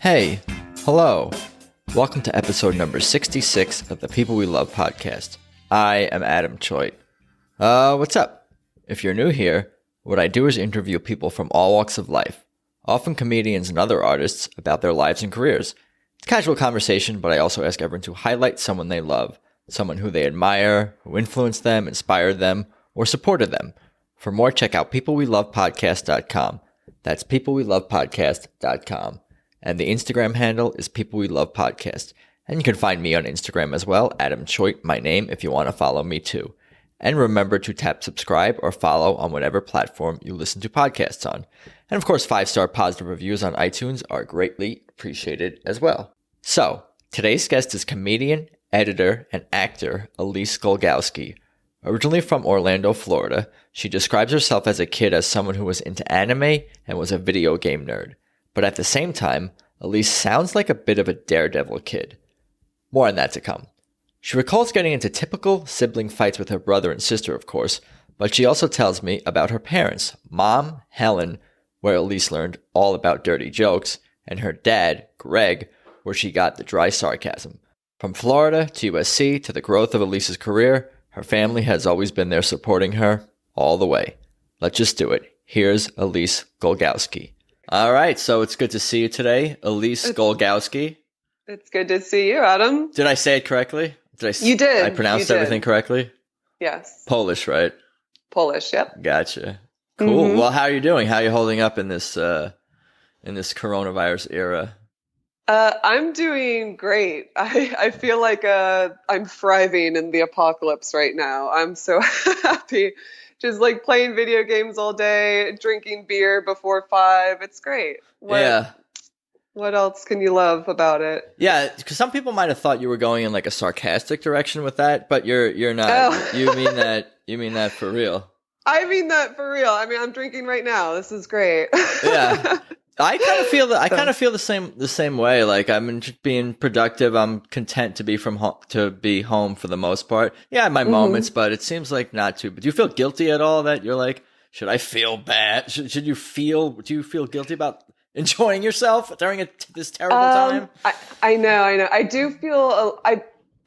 Hey, hello. Welcome to episode number 66 of the People We Love podcast. I am Adam Choit. What's up? If you're new here, what I do is interview people from all walks of life, often comedians and other artists, about their lives and careers. It's casual conversation, but I also ask everyone to highlight someone they love, someone who they admire, who influenced them, inspired them, or supported them. For more, check out peoplewelovepodcast.com. That's peoplewelovepodcast.com. And the Instagram handle is People We Love Podcast. And you can find me on Instagram as well, Adam Choit, my name, if you want to follow me too. And remember to tap subscribe or follow on whatever platform you listen to podcasts on. And of course, 5-star positive reviews on iTunes are greatly appreciated as well. So, today's guest is comedian, editor, and actor Elise Golgowski. Originally from Orlando, Florida, she describes herself as a kid as someone who was into anime and was a video game nerd. But at the same time, Elise sounds like a bit of a daredevil kid. More on that to come. She recalls getting into typical sibling fights with her brother and sister, of course, but she also tells me about her parents, Mom, Helen, where Elise learned all about dirty jokes, and her dad, Greg, where she got the dry sarcasm. From Florida to USC to the growth of Elise's career, her family has always been there supporting her all the way. Let's just do it. Here's Elise Golgowski. All right, so it's good to see you today, Elise Golgowski. It's good to see you, Adam. Did I say it correctly? You did. I pronounced everything correctly? Yes. Polish, right? Polish, yep. Gotcha. Cool. Mm-hmm. Well, how are you doing? How are you holding up in this coronavirus era? I'm doing great. I feel like I'm thriving in the apocalypse right now. I'm so happy. Just like playing video games all day, drinking beer before 5. It's great. What else can you love about it? Yeah, because some people might have thought you were going in like a sarcastic direction with that, but you're not. Oh. You mean that for real. I mean that for real. I mean, I'm drinking right now. This is great. Yeah. I kind of feel that. I kind of feel the same way. Like I'm just being productive. I'm content to be home for the most part. Yeah, I have my moments, but it seems like not too. But do you feel guilty at all that you're like, should I feel bad? Do you feel guilty about enjoying yourself during this terrible time? I know. I do feel. I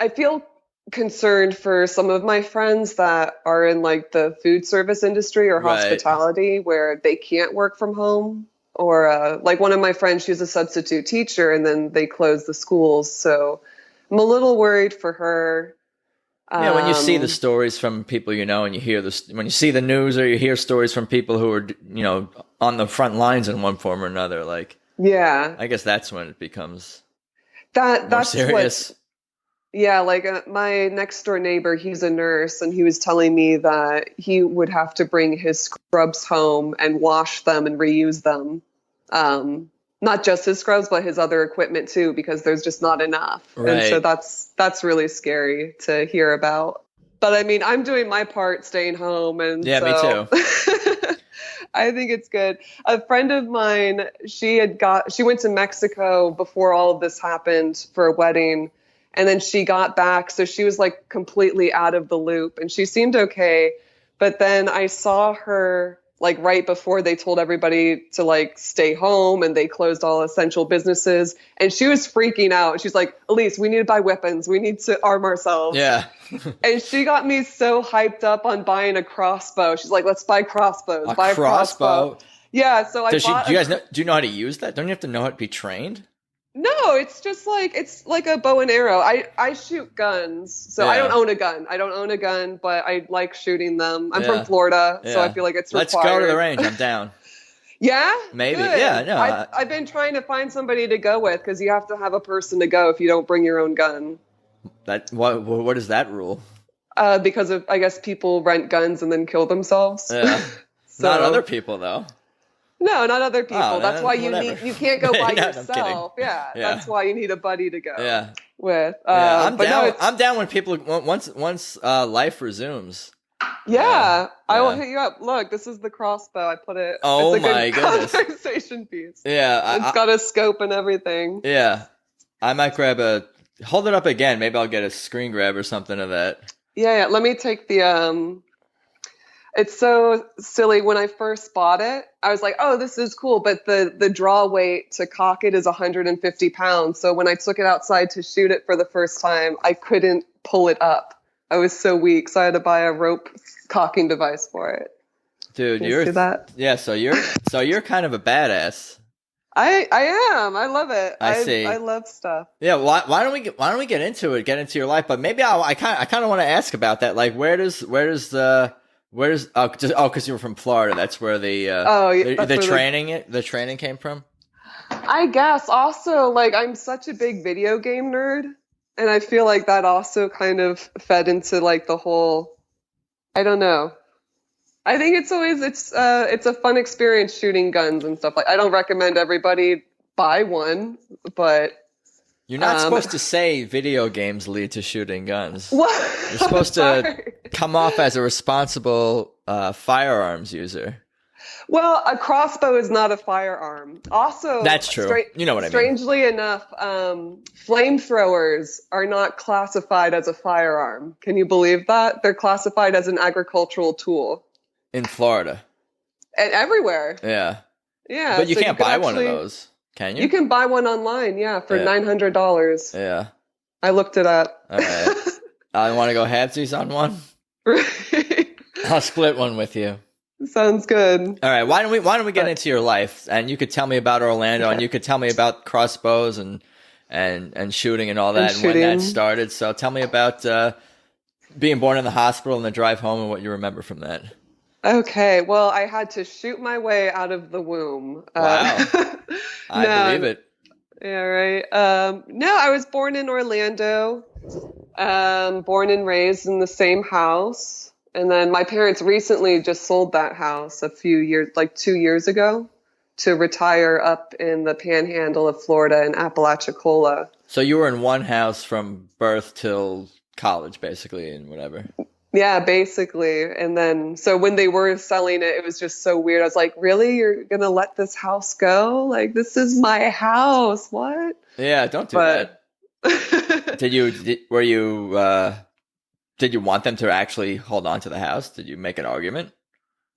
feel concerned for some of my friends that are in like the food service industry or hospitality where they can't work from home. Or like one of my friends, she's a substitute teacher, and then they closed the schools. So I'm a little worried for her. Yeah, when you see the stories from people you know, and you hear this, when you see the news or you hear stories from people who are, on the front lines in one form or another, like, yeah, I guess that's when it becomes that's serious. Yeah, like my next door neighbor, he's a nurse, and he was telling me that he would have to bring his scrubs home and wash them and reuse them. Not just his scrubs, but his other equipment too, because there's just not enough. Right. And so that's really scary to hear about. But I mean, I'm doing my part, staying home, and yeah, me too. I think it's good. A friend of mine, she went to Mexico before all of this happened for a wedding. And then she got back, so she was like completely out of the loop, and she seemed okay. But then I saw her like right before they told everybody to like stay home and they closed all essential businesses, and she was freaking out. She's like, Elise, we need to buy weapons. We need to arm ourselves. Yeah. And she got me so hyped up on buying a crossbow. She's like, let's buy crossbows. Buy a crossbow. Yeah, so do you know how to use that? Don't you have to know how to be trained? No, it's just like, it's like a bow and arrow. I shoot guns, so yeah. I don't own a gun, but I like shooting them. I'm from Florida, so I feel like it's required. Let's go to the range. I'm down. Yeah? Maybe. Good. Yeah, no. I've been trying to find somebody to go with, because you have to have a person to go if you don't bring your own gun. What is that rule? Because of, I guess, people rent guns and then kill themselves. Yeah. Not other people, though. No, not other people. Oh, that's why you can't go by yourself. Yeah, that's why you need a buddy to go with. I'm down. I'm down when people once life resumes. Yeah, I will hit you up. Look, this is the crossbow. I put it. Oh, it's a my goodness! Conversation piece. Yeah, it's got a scope and everything. Yeah, I might hold it up again. Maybe I'll get a screen grab or something of that. Yeah. Let me take the It's so silly. When I first bought it, I was like, oh, this is cool. But the draw weight to cock it is 150 pounds. So when I took it outside to shoot it for the first time, I couldn't pull it up. I was so weak. So I had to buy a rope cocking device for it. Dude, you see that? Yeah, so you're kind of a badass. I am. I love it. I see. I love stuff. Yeah, why don't we get into it, get into your life? But maybe I kind of want to ask about that. Like, because you were from Florida. That's where the training came from. I guess also, like, I'm such a big video game nerd, and I feel like that also kind of fed into like the whole. I don't know. I think it's a fun experience shooting guns and stuff. Like, I don't recommend everybody buy one, but you're not supposed to say video games lead to shooting guns. What? You're supposed to come off as a responsible firearms user. Well, a crossbow is not a firearm. Also, that's true. You know what I mean. Strangely enough, flamethrowers are not classified as a firearm. Can you believe that? They're classified as an agricultural tool. In Florida. And everywhere. Yeah. Yeah. But you can't buy one of those, can you? You can buy one online, for $900. Yeah. I looked it up. All right. I want to go halvesies on one. I'll split one with you. Sounds good. All right. Why don't we get into your life? And you could tell me about Orlando, and you could tell me about crossbows and shooting and all that, and when that started. So tell me about being born in the hospital and the drive home and what you remember from that. Okay, well, I had to shoot my way out of the womb. Wow. I believe it. Yeah, right. No, I was born in Orlando, born and raised in the same house. And then my parents recently just sold that house a few years, like 2 years ago, to retire up in the panhandle of Florida in Apalachicola. So you were in one house from birth till college, basically, and whatever. Yeah, basically. And then, so when they were selling it, it was just so weird. I was like, really? You're going to let this house go? Like, this is my house. What? Yeah, don't do that. Did you want them to actually hold on to the house? Did you make an argument?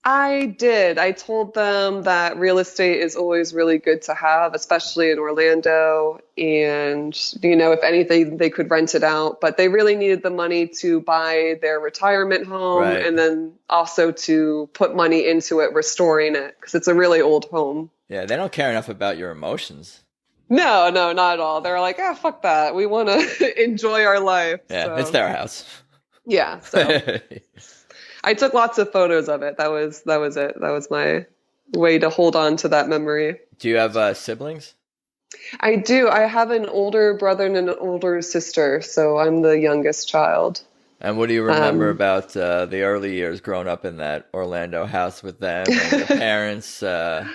I did. I told them that real estate is always really good to have, especially in Orlando. And, if anything, they could rent it out. But they really needed the money to buy their retirement home, right, and then also to put money into it, restoring it, because it's a really old home. Yeah, they don't care enough about your emotions. No, not at all. They're like, fuck that. We want to enjoy our life. Yeah, so. It's their house. Yeah, so... I took lots of photos of it. That was it. That was my way to hold on to that memory. Do you have siblings? I do. I have an older brother and an older sister, so I'm the youngest child. And what do you remember about the early years growing up in that Orlando house with them and the parents? Boy.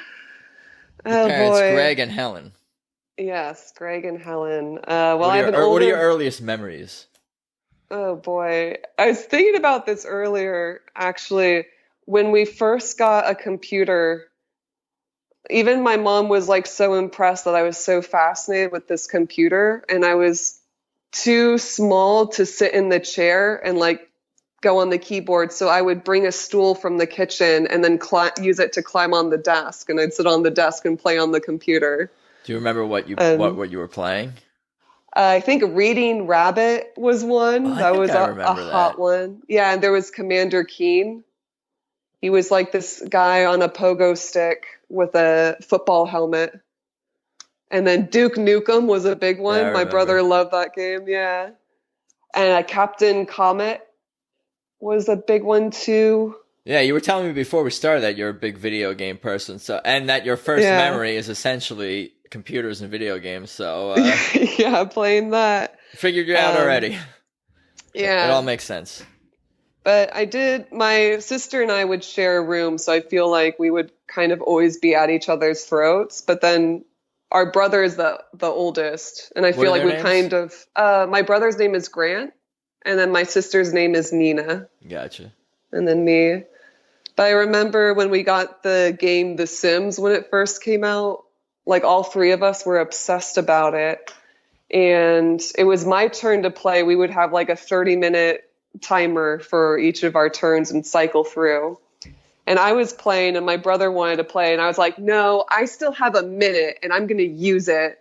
Greg and Helen. Yes, Greg and Helen. What are your earliest memories? Oh boy. I was thinking about this earlier, actually. When we first got a computer, even my mom was like so impressed that I was so fascinated with this computer, and I was too small to sit in the chair and like go on the keyboard. So I would bring a stool from the kitchen and then use it to climb on the desk, and I'd sit on the desk and play on the computer. Do you remember what you were playing? I think Reading Rabbit was one. That was a hot one. Yeah, and there was Commander Keen. He was like this guy on a pogo stick with a football helmet. And then Duke Nukem was a big one. My brother loved that game, yeah. And Captain Comet was a big one too. Yeah, you were telling me before we started that you're a big video game person, and that your first memory is essentially computers and video games, so yeah, playing that. Figured you out already. Yeah, it all makes sense. But my sister and I would share a room, so I feel like we would kind of always be at each other's throats. But then our brother is the oldest, and I feel like we kind of my brother's name is Grant, and then my sister's name is Nina. Gotcha. And then me. But I remember when we got the game The Sims when it first came out. Like, all three of us were obsessed about it. And it was my turn to play. We would have like a 30-minute timer for each of our turns and cycle through. And I was playing and my brother wanted to play. And I was like, no, I still have a minute and I'm going to use it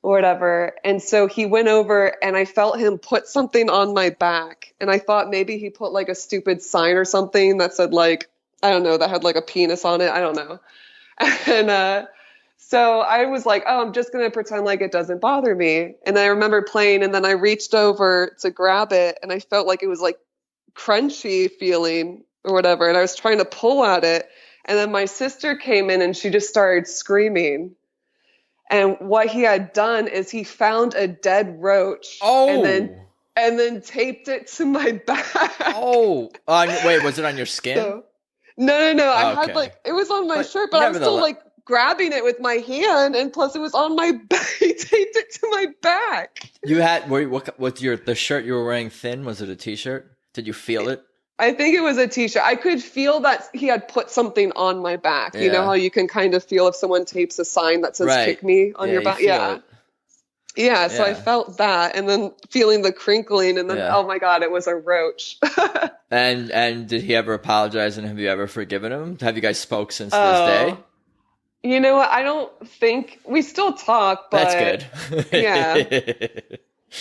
or whatever. And so he went over and I felt him put something on my back. And I thought maybe he put like a stupid sign or something that said like, I don't know, that had like a penis on it. I don't know. And so I was like, oh, I'm just going to pretend like it doesn't bother me. And I remember playing and then I reached over to grab it and I felt like it was like crunchy feeling or whatever. And I was trying to pull at it. And then my sister came in and she just started screaming. And what he had done is he found a dead roach and then taped it to my back. Oh, wait, was it on your skin? No. I had like, it was on my shirt, but I was still like grabbing it with my hand. And plus it was on my back. He taped it to my back. You had, what was the shirt you were wearing thin? Was it a t-shirt? Did you feel it? I think it was a t-shirt. I could feel that he had put something on my back. Yeah. You know how you can kind of feel if someone tapes a sign that says kick me on your back? Yeah, so I felt that and then feeling the crinkling and then, oh my God, it was a roach. And did he ever apologize and have you ever forgiven him? Have you guys spoke since this day? You know what? I don't think we still talk, but that's good. Yeah.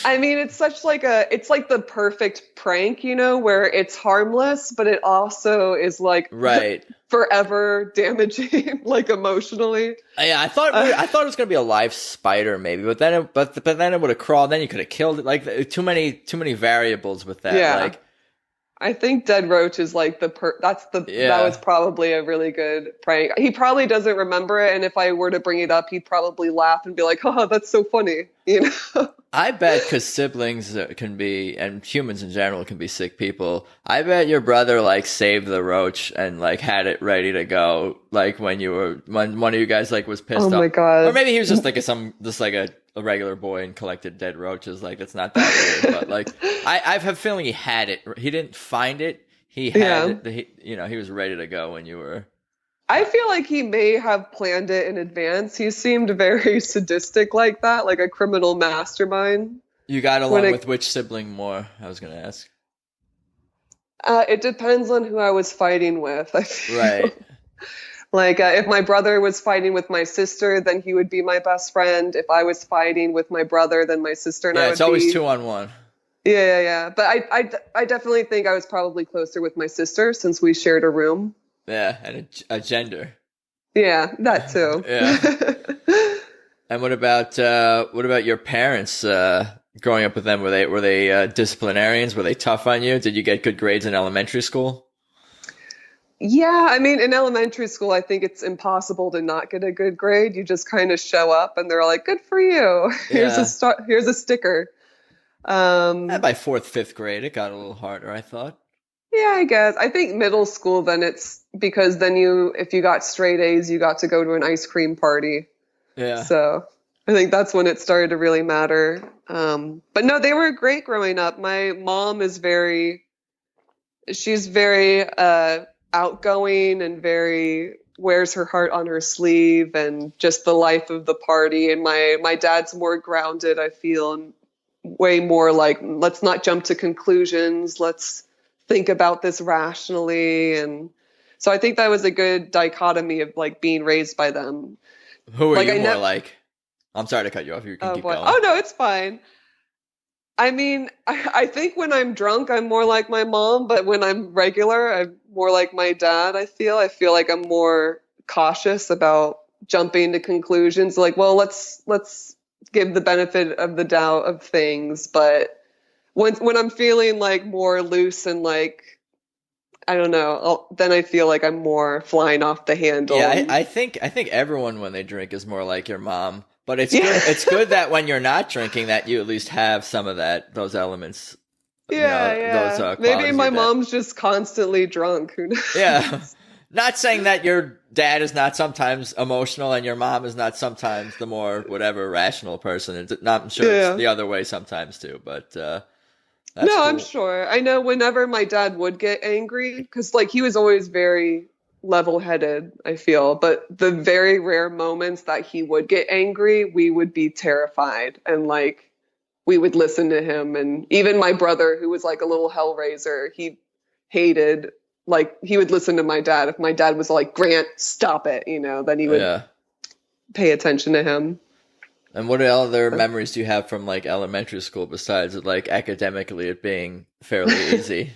I mean, it's like the perfect prank, you know, where it's harmless, but it also is like forever damaging, like emotionally. Yeah, I thought it was gonna be a live spider, maybe, but then it would have crawled. Then you could have killed it. Like too many variables with that. Yeah. Like, I think dead roach is like that was probably a really good prank. He probably doesn't remember it, and if I were to bring it up, he'd probably laugh and be like, "Oh, that's so funny," you know. I bet because siblings can be, and humans in general can be sick people. I bet your brother like saved the roach and like had it ready to go, like when one of you guys like was pissed off. Oh my God! Or maybe he was just like a regular boy and collected dead roaches. Like it's not that weird, but like I have a feeling he had it. He didn't find it. He had it. He was ready to go when you were. I feel like he may have planned it in advance. He seemed very sadistic like that, like a criminal mastermind. You got along with which sibling more? I was going to ask. It depends on who I was fighting with. I feel. Right. Like if my brother was fighting with my sister, then he would be my best friend. If I was fighting with my brother, then my sister and I would be. Yeah, it's always 2-on-1. Yeah. But I definitely think I was probably closer with my sister since we shared a room. Yeah, and a gender. Yeah, that too. Yeah. And what about your parents growing up with them? Were they disciplinarians? Were they tough on you? Did you get good grades in elementary school? Yeah, I mean, in elementary school, I think it's impossible to not get a good grade. You just kind of show up, and they're like, "Good for you. Here's a sticker." And by 4th, 5th grade, it got a little harder, I thought. Yeah, I guess. I think middle school, then it's because then if you got straight A's, you got to go to an ice cream party. Yeah. So I think that's when it started to really matter. But no, they were great growing up. My mom is she's very outgoing and wears her heart on her sleeve and just the life of the party. And my dad's more grounded, I feel, and way more like, let's not jump to conclusions. Let's think about this rationally. And so I think that was a good dichotomy of like being raised by them. Who are you more like? I'm sorry to cut you off. You can keep going. Oh no, it's fine. I mean, I think when I'm drunk, I'm more like my mom, but when I'm regular, I'm more like my dad. I feel like I'm more cautious about jumping to conclusions. Like, well, let's give the benefit of the doubt of things, but when I'm feeling like more loose and like, I don't know, then I feel like I'm more flying off the handle. Yeah, I think everyone when they drink is more like your mom, but it's good. It's good that when you're not drinking, that you at least have some of those elements. Yeah. Those, maybe my mom's just constantly drunk. Who knows? Yeah. Not saying that your dad is not sometimes emotional and your mom is not sometimes the more whatever rational person. I'm sure it's the other way sometimes too, but. That's cool. I'm sure. I know whenever my dad would get angry, because like he was always very level-headed, I feel, but the very rare moments that he would get angry, we would be terrified and like we would listen to him. And even my brother, who was like a little hellraiser, he hated like he would listen to my dad. If my dad was like, Grant, stop it, then he would pay attention to him. And what other memories do you have from like elementary school besides like academically it being fairly easy?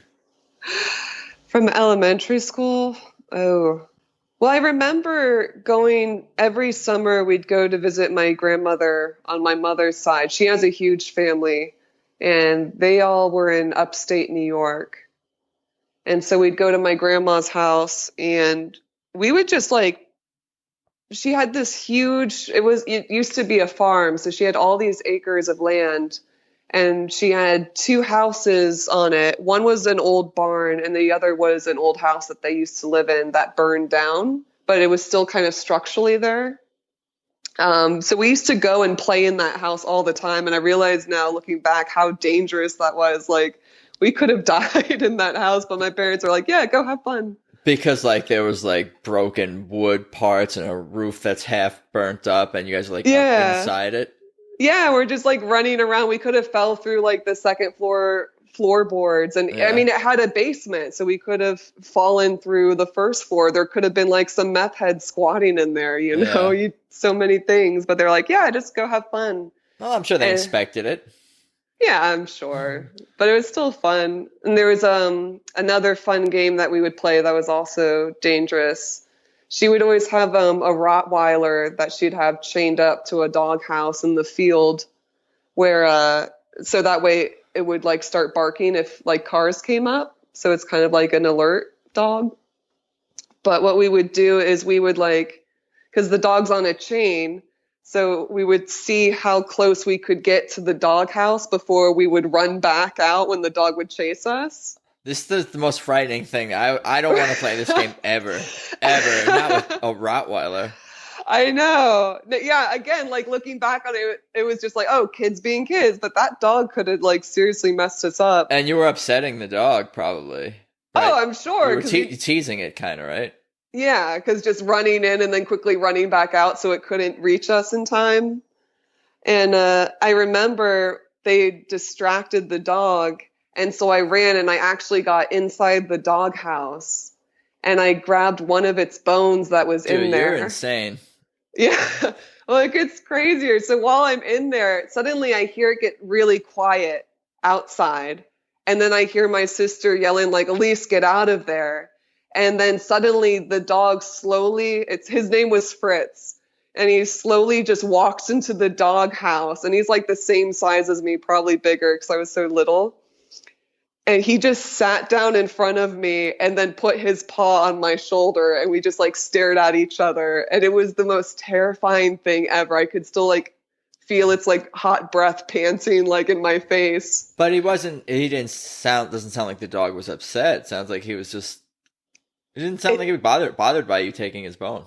From elementary school? Oh, well, I remember going every summer, we'd go to visit my grandmother on my mother's side. She has a huge family, and they all were in upstate New York. And so we'd go to my grandma's house, and we would just like, she had this huge, it used to be a farm. So she had all these acres of land, and she had two houses on it. One was an old barn, and the other was an old house that they used to live in that burned down, but it was still kind of structurally there. So we used to go and play in that house all the time. And I realize now, looking back, how dangerous that was. Like, we could have died in that house, but my parents were like, yeah, go have fun. Because like there was like broken wood parts and a roof that's half burnt up, and you guys are like up inside it. Yeah, we're just like running around. We could have fell through like the second floorboards, and I mean, it had a basement, so we could have fallen through the first floor. There could have been like some meth heads squatting in there, so many things. But they're like, yeah, just go have fun. Well, I'm sure they inspected it. Yeah, I'm sure, but it was still fun. And there was another fun game that we would play that was also dangerous. She would always have a Rottweiler that she'd have chained up to a doghouse in the field, where so that way it would like start barking if like cars came up. So it's kind of like an alert dog. But what we would do is we would like, because the dog's on a chain, so we would see how close we could get to the doghouse before we would run back out when the dog would chase us. This is the most frightening thing. I don't want to play this game ever. Not with a Rottweiler. I know. Yeah, again, like looking back on it, it was just like, oh, kids being kids. But that dog could have like seriously messed us up. And you were upsetting the dog, probably. Right? Oh, I'm sure. You were teasing it, kind of, right? Yeah, because just running in and then quickly running back out so it couldn't reach us in time. And I remember they distracted the dog. And so I ran and I actually got inside the doghouse and I grabbed one of its bones that was in there. You're insane. Yeah. Like, it's crazier. So while I'm in there, suddenly I hear it get really quiet outside. And then I hear my sister yelling like, Elise, get out of there. And then suddenly the dog slowly, his name was Fritz. And he slowly just walks into the doghouse. And he's like the same size as me, probably bigger because I was so little. And he just sat down in front of me and then put his paw on my shoulder. And we just like stared at each other. And it was the most terrifying thing ever. I could still like feel its like hot breath panting like in my face. But doesn't sound like the dog was upset. It sounds like he was just, it didn't sound like he was bothered by you taking his bone.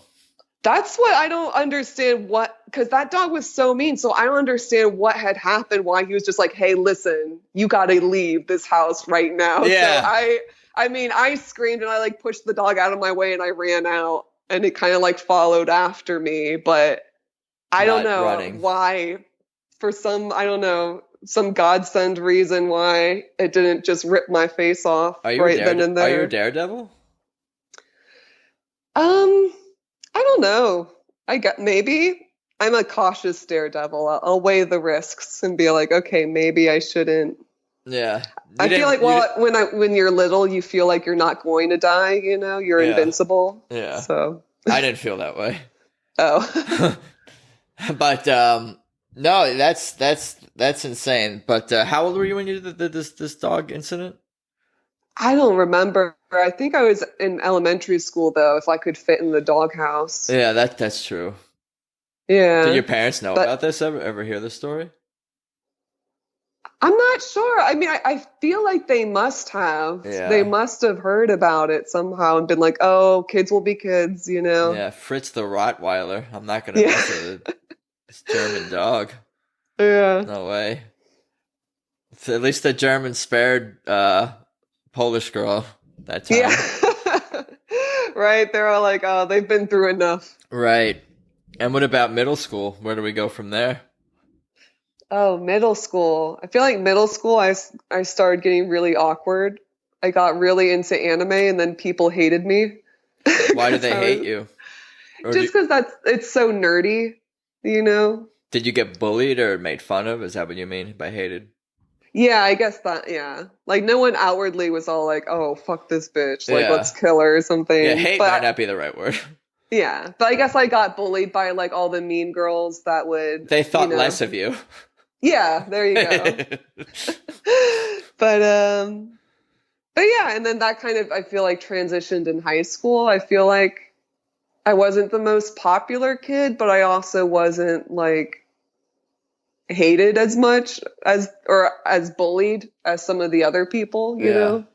That's what I don't understand, because that dog was so mean. So I don't understand what had happened, why he was just like, hey, listen, you got to leave this house right now. Yeah. So I screamed and I like pushed the dog out of my way and I ran out and it kind of like followed after me. But I don't know why, for some godsend reason why it didn't just rip my face off then and there. Are you a daredevil? I don't know. Maybe I'm a cautious daredevil. I'll weigh the risks and be like, okay, maybe I shouldn't. Yeah. I feel like when you're little, you feel like you're not going to die. You're invincible. Yeah. So I didn't feel that way. Oh. But no, that's insane. But how old were you when you did this dog incident? I don't remember. I think I was in elementary school, though, if I could fit in the doghouse. Yeah, that's true. Yeah. Did your parents know about this? Ever hear this story? I'm not sure. I mean, I feel like they must have. Yeah. They must have heard about it somehow and been like, oh, kids will be kids, Yeah, Fritz the Rottweiler. I'm not going to mess with this German dog. Yeah. No way. So at least the Germans spared Polish girl that time. Yeah. Right. They're all like, oh, they've been through enough. Right. And what about middle school? Where do we go from there? Oh, middle school. I feel like middle school, I started getting really awkward. I got really into anime and then people hated me. Why do they So hate you? Or just because it's so nerdy, you know? did you get bullied or made fun of? Is that what you mean by hated? Yeah, I guess that, yeah. Like, no one outwardly was all like, oh, fuck this bitch. Like, let's Yeah. kill her or Yeah, something. hate might But not be the right word. yeah, but I guess I got bullied by like all the mean girls that would, They you thought know. less of you. Yeah, there you go. But but yeah, and then that kind of I feel like transitioned in high school. I feel like I wasn't the most popular kid, but I also wasn't like hated as much as or as bullied as some of the other people, you Yeah. know.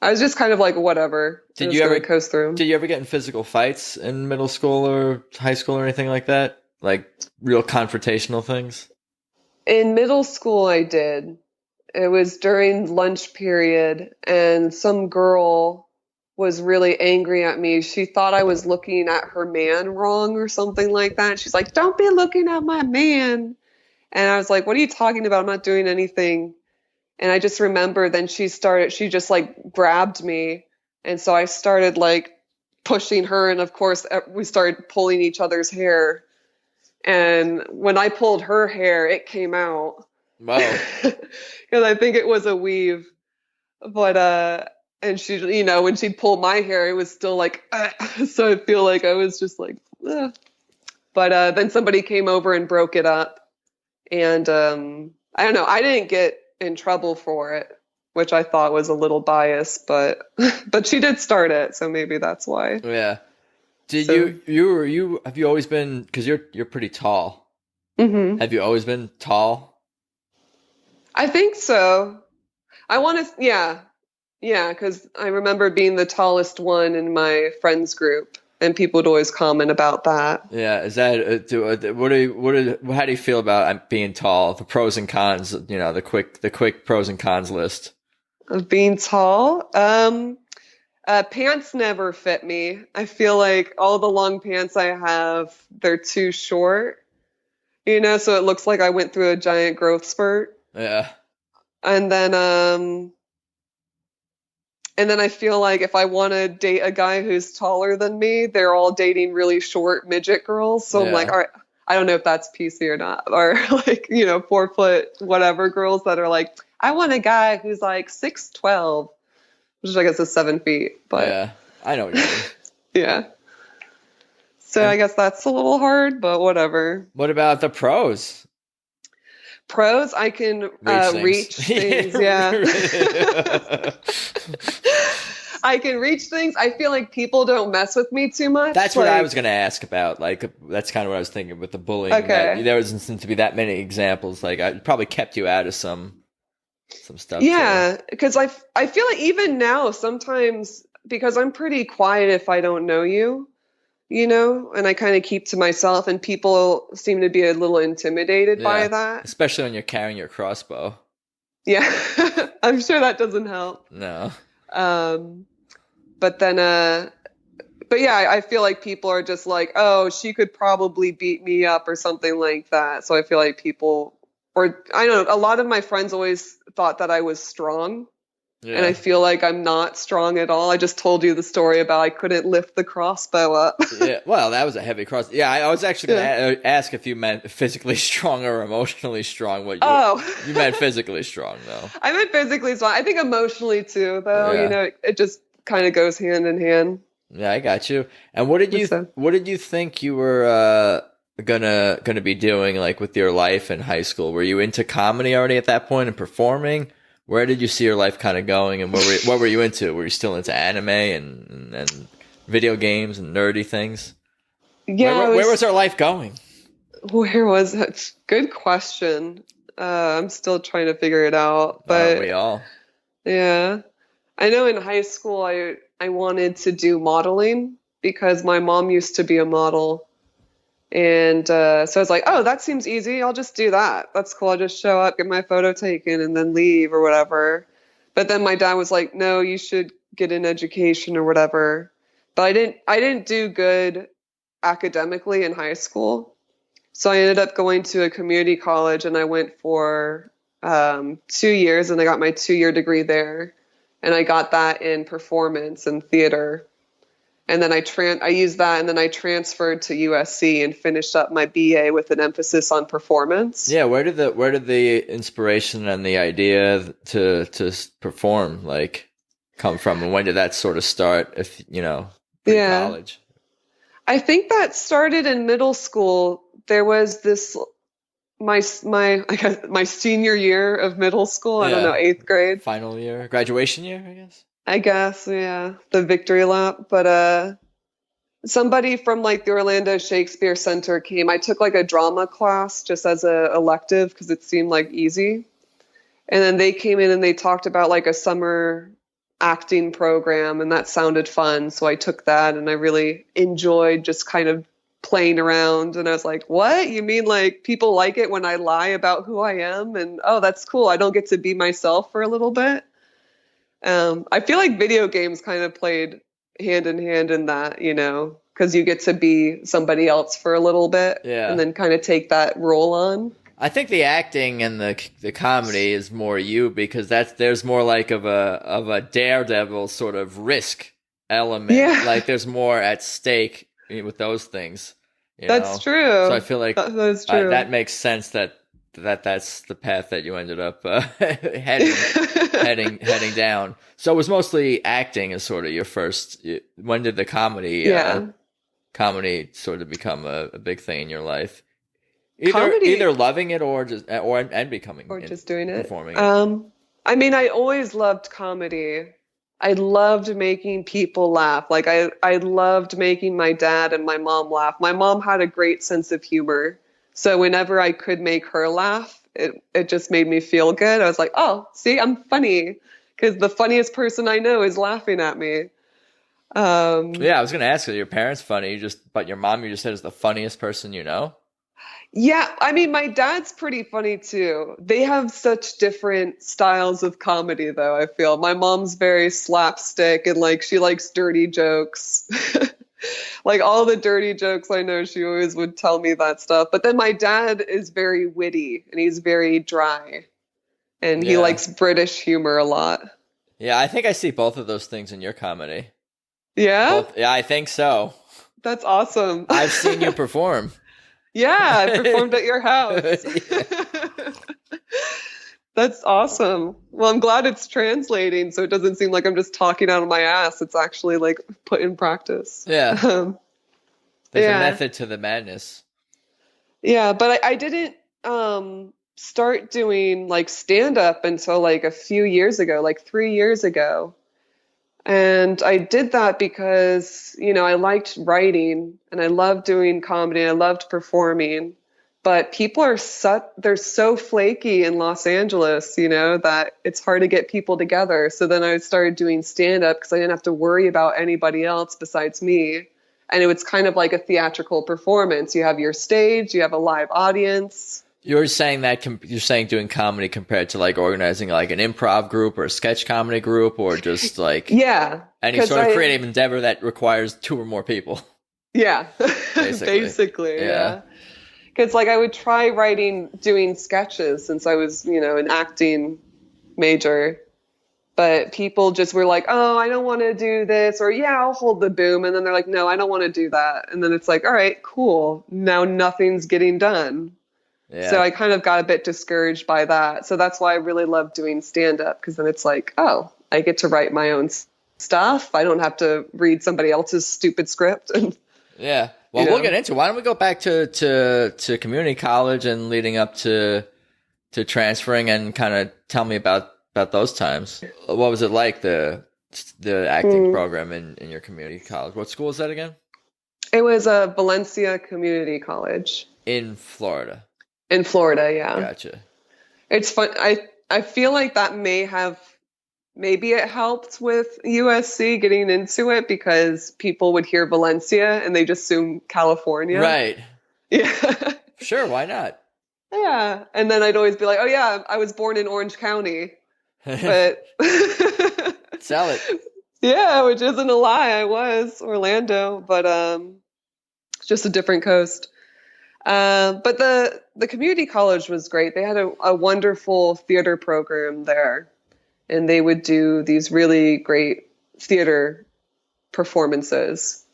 I was just kind of like whatever. I'm Did just you gonna ever coast through. did you ever get in physical fights in middle school or high school or anything like that? Like real confrontational things? In middle school, I did. It was during lunch period, and some girl was really angry at me. She thought I was looking at her man wrong or something like that. She's like, "Don't be looking at my man." And I was like, "What are you talking about? I'm not doing anything." And I just remember then she just like grabbed me. And so I started like pushing her. And of course, we started pulling each other's hair. And when I pulled her hair, it came out. Whoa. Because I think it was a weave. But, and she, you know, when she pulled my hair, it was still like, so I feel like I was just like, ugh. But then somebody came over and broke it up. And I don't know, I didn't get in trouble for it, which I thought was a little biased, but but she did start it, so maybe that's why. Yeah. Did So, you have you always been, because you're pretty tall. mhm. Have you always been tall? I think so. I want to, yeah, yeah, because I remember being the tallest one in my friends group, and people would always comment about that. Yeah, is that how do you feel about being tall? The pros and cons, the quick pros and cons list. Of being tall. Pants never fit me. I feel like all the long pants I have, they're too short, you know, so it looks like I went through a giant growth spurt. Yeah. And then I feel like if I want to date a guy who's taller than me, they're all dating really short midget girls. So I'm like, Yeah. all right, I don't know if that's PC or not. Or like, you know, 4 foot whatever girls that are like, I want a guy who's like 6'12", which I guess is 7 feet. But Yeah. I know what you mean. yeah. So I And guess that's a little hard, but whatever. what about the pros? Pros, I can Reach things. reach things. Yeah. I can reach things. I feel like people don't mess with me too much. That's what I Like, was going to ask about. Like, that's kind of what I was thinking with the bullying. okay. There doesn't seem to be that many examples. Like, I probably kept you out of some stuff too. Yeah, because I feel like even now sometimes because I'm pretty quiet if I don't know you, you know, and I kind of keep to myself, and people seem to be a little intimidated by Yeah. that. Especially when you're carrying your crossbow. Yeah, I'm sure that doesn't help. No. Um, but then, but yeah, I feel like people are just like, oh, she could probably beat me up or something like that. So I feel like people, or I don't know, a lot of my friends always thought that I was strong. And I Yeah. feel like I'm not strong at all. I just told you the story about I couldn't lift the crossbow up. Yeah. Well, that was a heavy cross. Yeah, I was actually going Yeah. to ask if you meant physically strong or emotionally strong. Oh, You meant physically strong, though. I meant physically strong. I think emotionally too, though. You Yeah. know, it just kind of goes hand in hand. Yeah, I got you. And So, what did you think you were gonna be doing, like, with your life in high school? Were you into comedy already at that point and performing? Where did you see your life kind of going, and what were you into? Were you still into anime and video games and nerdy things? yeah, Where was our life going? where was it? Good question. I'm still trying to figure it out, Aren't but we all? yeah. I know in high school I wanted to do modeling because my mom used to be a model. And so I was like, oh, that seems easy. I'll just do that. That's cool. I'll just show up, get my photo taken, and then leave or whatever. But then my dad was like, no, you should get an education or whatever. But I didn't do good academically in high school. So I ended up going to a community college, and I went for 2 years, and I got my 2-year degree there. and I got that in performance and theater. And then I used that, and then I transferred to USC and finished up my BA with an emphasis on performance. Yeah, where did the inspiration and the idea to perform come from, and when did that sort of start? If pre-college. I think that started in middle school. There was this my senior year of middle school. I don't know, 8th grade, final year, graduation year, I guess. I guess, yeah, the victory lap. But somebody from like the Orlando Shakespeare Center came. I took like a drama class just as a elective because it seemed like easy. And then they came in and they talked about like a summer acting program, and that sounded fun. So I took that, and I really enjoyed just kind of playing around. And I was like, what? You mean like people like it when I lie about who I am? And oh, that's cool. I don't get to be myself for a little bit. I feel like video games kind of played hand in hand in that, because you get to be somebody else for a little bit, and then kind of take that role on. I think the acting and the comedy is more you, because there's more like of a daredevil sort of risk element. Yeah. Like there's more at stake with those things. That's true. So I feel like that's true. That makes sense that's the path that you ended up heading down. So it was mostly acting as sort of your first. When did the comedy sort of become a big thing in your life? Either loving it or just just doing it, performing it. I mean, I always loved comedy. I loved making people laugh. Like I loved making my dad and my mom laugh. My mom had a great sense of humor. So whenever I could make her laugh, it just made me feel good. I was like, oh, see, I'm funny, because the funniest person I know is laughing at me. I was going to ask, are your parents funny? But your mom, you just said, is the funniest person you know? Yeah, I mean, my dad's pretty funny too. They have such different styles of comedy, though, I feel. My mom's very slapstick, and like she likes dirty jokes. Like all the dirty jokes I know, she always would tell me that stuff. But then my dad is very witty, and he's very dry, and he likes British humor a lot. Yeah, I think I see both of those things in your comedy. Yeah? Yeah, I think so. That's awesome. I've seen you perform. Yeah, I performed at your house. That's awesome. Well, I'm glad it's translating, so it doesn't seem like I'm just talking out of my ass. It's actually like put in practice. Yeah. There's a method to the madness. Yeah, but I didn't start doing like stand-up until like a few years ago, like 3 years ago. And I did that because, I liked writing and I loved doing comedy. I loved performing. But people they're so flaky in Los Angeles, that it's hard to get people together. So then I started doing stand-up because I didn't have to worry about anybody else besides me. And it was kind of like a theatrical performance. You have your stage, you have a live audience. You're saying doing comedy compared to like organizing like an improv group or a sketch comedy group, or just like any sort of creative endeavor that requires 2 or more people. Yeah, basically. Yeah. Because like I would try doing sketches since I was, an acting major. But people just were like, oh, I don't want to do this, or yeah, I'll hold the boom. And then they're like, no, I don't want to do that. And then it's like, all right, cool. Now nothing's getting done. Yeah. So I kind of got a bit discouraged by that. So that's why I really love doing stand-up, because then it's like, oh, I get to write my own stuff. I don't have to read somebody else's stupid script. Yeah. Well, we'll get into it. Why don't we go back to community college and leading up to transferring, and kind of tell me about those times. What was it like, the acting program in your community college? What school is that again? It was a Valencia Community College. In Florida. In Florida, yeah. Gotcha. It's fun. I feel like that maybe it helped with USC getting into it, because people would hear Valencia and they just assume California. Right. Yeah. Sure, why not? Yeah. And then I'd always be like, oh yeah, I was born in Orange County. But sell it. Yeah, which isn't a lie. I was Orlando, but it's just a different coast. But the community college was great. They had a wonderful theater program there. and they would do these really great theater performances.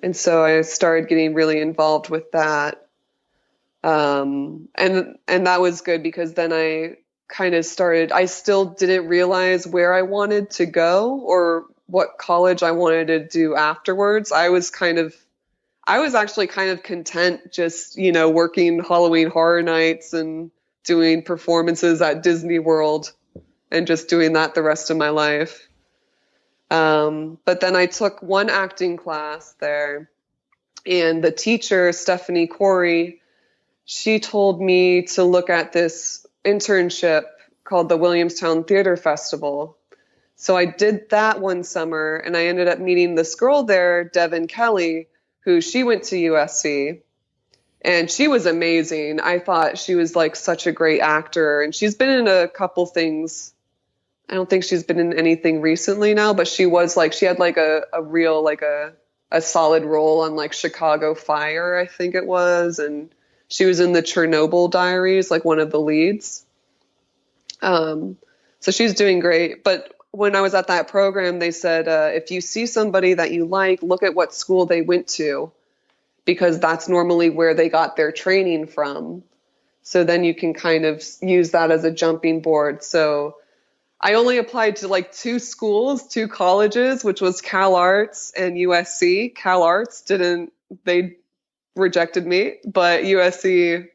And so I started getting really involved with that. And that was good because then I kind of started, I still didn't realize where I wanted to go or what college I wanted to do afterwards. I was actually kind of content just, working Halloween Horror Nights and doing performances at Disney World and just doing that the rest of my life. But then I took one acting class there, and the teacher, Stephanie Corey, she told me to look at this internship called the Williamstown Theater Festival. So I did that one summer, and I ended up meeting this girl there, Devin Kelly, who she went to USC, and she was amazing. I thought she was like such a great actor, and she's been in a couple things. I don't think she's been in anything recently now, but she had like a real, like a solid role on like Chicago Fire, I think it was. And she was in the Chernobyl Diaries, like one of the leads. So she's doing great. But when I was at that program, they said, if you see somebody that you like, look at what school they went to, because that's normally where they got their training from. So then you can kind of use that as a jumping board. So I only applied to like two colleges, which was Cal Arts and USC. Cal Arts they rejected me, but USC,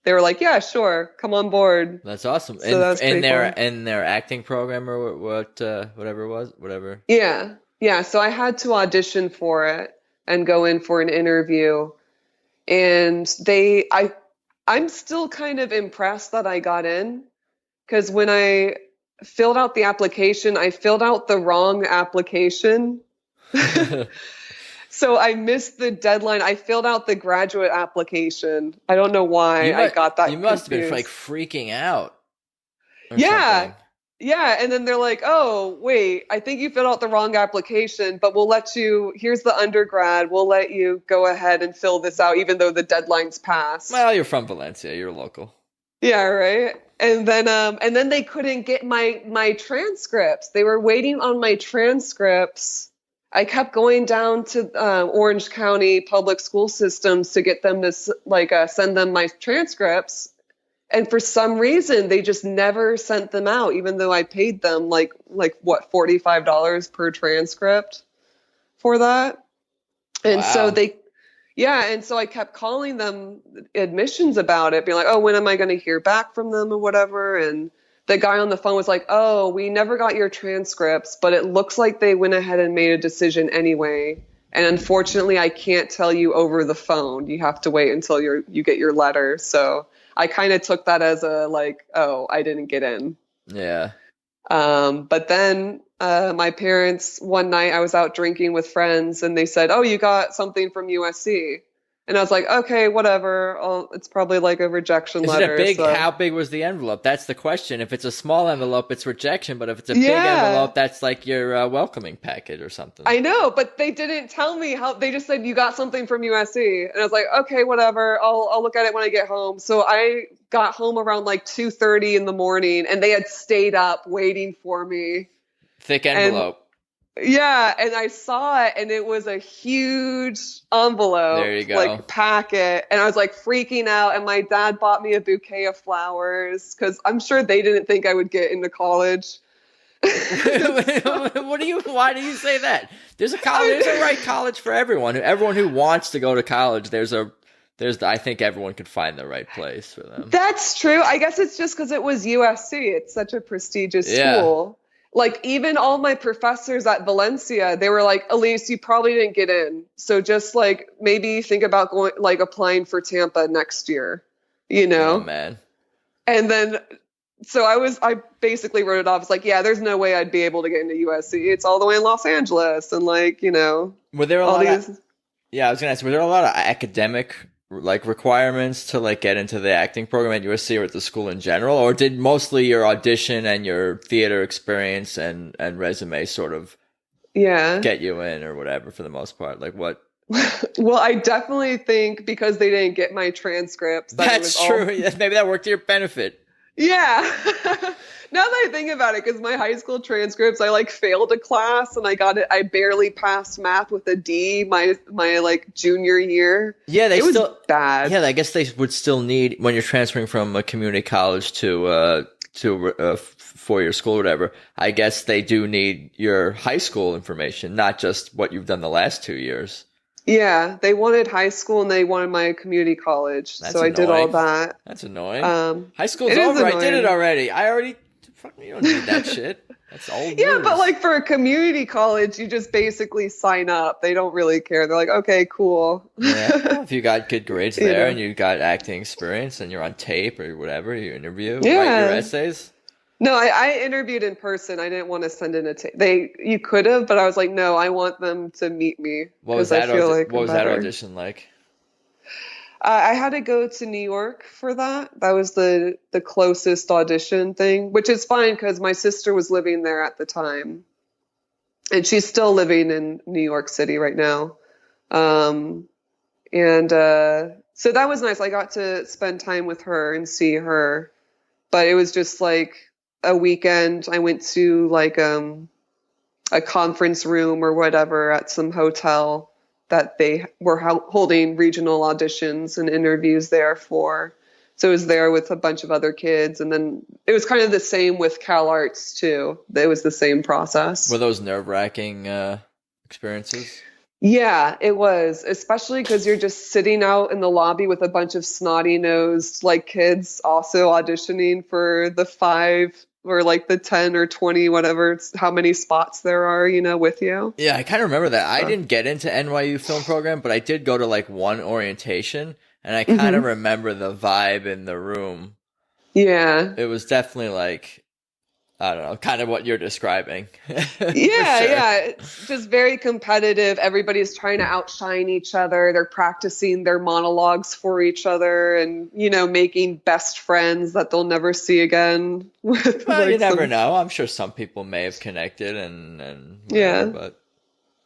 they were like, yeah, sure, come on board. That's awesome. So that's in pretty fun. in their acting program or whatever it was, whatever. Yeah. Yeah. So I had to audition for it and go in for an interview. And I'm still kind of impressed that I got in, because when I filled out the application, I filled out the wrong application. So I missed the deadline. I filled out the graduate application. I don't know why I got that. You must have been confused. like freaking out. Yeah. Something. Yeah. And then they're like, oh, wait, I think you filled out the wrong application, but here's the undergrad. We'll let you go ahead and fill this out, even though the deadline's passed. Well, you're from Valencia. You're local. Yeah, right. And then they couldn't get my transcripts. They were waiting on my transcripts. I kept going down to Orange County public school systems to get them to send them my transcripts. And for some reason, they just never sent them out, even though I paid them like what, $45 per transcript for that. And Wow. so I kept calling them admissions about it, being like, oh, when am I going to hear back from them or whatever? And the guy on the phone was like, oh, we never got your transcripts, but it looks like they went ahead and made a decision anyway. And unfortunately, I can't tell you over the phone. You have to wait until you get your letter. So I kind of took that as oh, I didn't get in. Yeah. But then my parents, one night I was out drinking with friends, and they said, oh, you got something from USC. And I was like, okay, whatever. It's probably like a rejection letter. How big was the envelope? That's the question. If it's a small envelope, it's rejection. But if it's a big envelope, that's like your welcoming package or something. I know, but they didn't tell me how. They just said, you got something from USC. And I was like, okay, whatever. I'll look at it when I get home. So I got home around like 2:30 in the morning, and they had stayed up waiting for me. Thick envelope. Yeah, and I saw it, and it was a huge envelope, there you go, like packet, and I was like freaking out. And my dad bought me a bouquet of flowers because I'm sure they didn't think I would get into college. Why do you say that? There's a right college for everyone. Everyone who wants to go to college, I think everyone could find the right place for them. That's true. I guess it's just because it was USC. It's such a prestigious school. Like, even all my professors at Valencia, they were like, Elise, you probably didn't get in. So just like maybe think about applying for Tampa next year, Oh, man. And then, so I basically wrote it off. It's like, yeah, there's no way I'd be able to get into USC. It's all the way in Los Angeles. And were there a lot of, I was going to ask, were there a lot of academic requirements to get into the acting program at USC or at the school in general, or did mostly your audition and your theater experience and resume sort of get you in or whatever for the most part? Like what? Well, I definitely think because they didn't get my transcripts. That's true. Maybe that worked to your benefit. Yeah. Now that I think about it, because my high school transcripts, I like failed a class and I got it. I barely passed math with a D my like junior year. Yeah, It was bad. Yeah, I guess they would still need when you're transferring from a community college to a 4-year school or whatever. I guess they do need your high school information, not just what you've done the last 2 years. Yeah, they wanted high school and they wanted my community college, That's so I did all annoying. that. That's annoying. High school's It is over. I did it annoying. already. Fuck, you don't need that shit. That's old Yeah, news. but like for a community college, you just basically sign up. They don't really care. They're like, okay, cool. Yeah, well, if you got good grades You there know. and you got acting experience and you're on tape or whatever, you interview, Yeah. write your essays. No, I interviewed in person. I didn't want to send in a tape. You could have, but I was like, no, I want them to meet me What was because that? I feel like What I'm was that better. audition like? I had to go to New York for that. That was the closest audition thing, which is fine because my sister was living there at the time, and she's still living in New York City right now. And so that was nice. I got to spend time with her and see her, but it was just like a weekend. I went to like a conference room or whatever at some hotel that they were holding regional auditions and interviews there for. So it was there with a bunch of other kids. And then it was kind of the same with Cal Arts too. It was the same process. Were those nerve-wracking experiences? Yeah, it was, especially because you're just sitting out in the lobby with a bunch of snotty-nosed like kids also auditioning for the 5 or like the 10 or 20, whatever, how many spots there are, with you. Yeah, I kind of remember that. I didn't get into NYU film program, but I did go to like one orientation, and I kind of remember the vibe in the room. Yeah. It was definitely like, I don't know, kind of what you're describing. Yeah. It's just very competitive. Everybody's trying to outshine each other. They're practicing their monologues for each other and, making best friends that they'll never see again. Well, you never know. I'm sure some people may have connected and whatever, yeah. But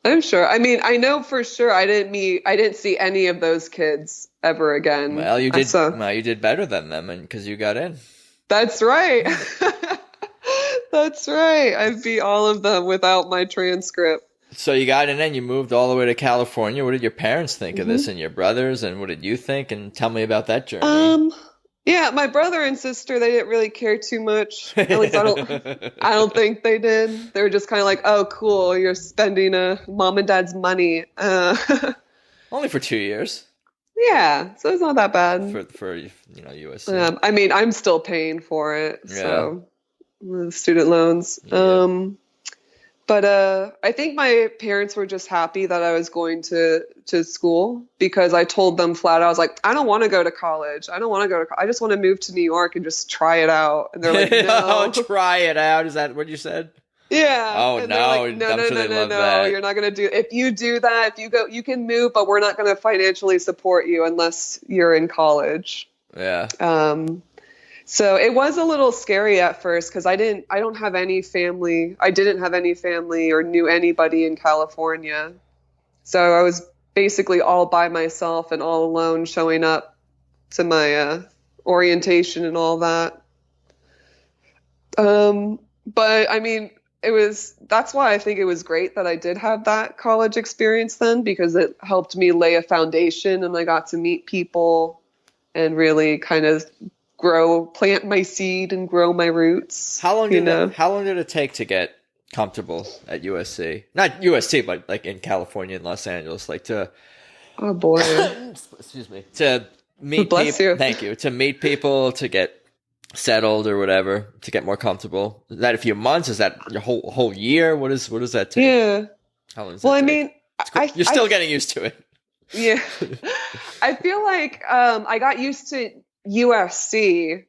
I'm sure. I mean, I know for sure I didn't see any of those kids ever again. Well, you did. Well, you did better than them, and because you got in. That's right. That's right. I beat all of them without my transcript. So you got in and you moved all the way to California. What did your parents think of this and your brothers? And what did you think? And tell me about that journey. Yeah, my brother and sister, they didn't really care too much. At least I don't think they did. They were just kind of like, oh, cool, you're spending mom and dad's money. Only for 2 years. Yeah, so it's not that bad. For USC. I mean, I'm still paying for it. Yeah. So the student loans. Yeah. But I think my parents were just happy that I was going to school because I told them flat out, I was like, I don't want to go to college. I don't want to go to I just want to move to New York and just try it out. And they're like, no. Try it out. Is that what you said? Yeah. Oh, and no. Like, no, you're not going to do it. If you do that, if you go, you can move, but we're not going to financially support you unless you're in college. Yeah. So it was a little scary at first because I don't have any family. I didn't have any family or knew anybody in California. So I was basically all by myself and all alone showing up to my orientation and all that. But I mean, that's why I think it was great that I did have that college experience then, because it helped me lay a foundation and I got to meet people and really kind of plant my seed and grow my roots. How long did it take to get comfortable at USC? Not USC, but like in California and Los Angeles, like to. Oh boy. Excuse me. To meet Bless people. you. Thank you. To meet people, to get settled or whatever, to get more comfortable. Is that a few months? Is that your whole year? What does that take? Yeah. How long does well, that I take? mean, You're still getting used to it. Yeah. I feel like I got used to USC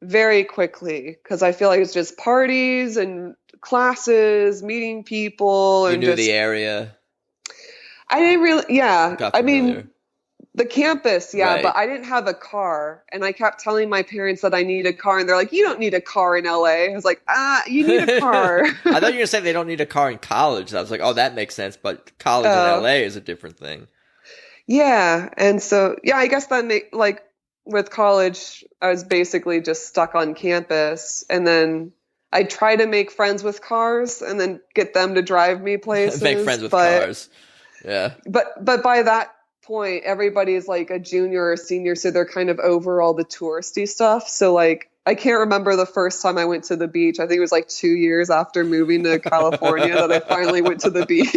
very quickly because I feel like it's just parties and classes, meeting people. You and knew the area. I didn't really, yeah. Got I familiar. mean, the campus, yeah, Right. but I didn't have a car. And I kept telling my parents that I need a car. And they're like, you don't need a car in LA. I was like, you need a car. I thought you were going to say they don't need a car in college. I was like, oh, that makes sense. But college in LA is a different thing. Yeah. And so, yeah, I guess with college, I was basically just stuck on campus. And then I try to make friends with cars and then get them to drive me places. Make friends with cars. Yeah. But by that point, everybody's like a junior or a senior, so they're kind of over all the touristy stuff. So like, I can't remember the first time I went to the beach. I think it was like 2 years after moving to California that I finally went to the beach.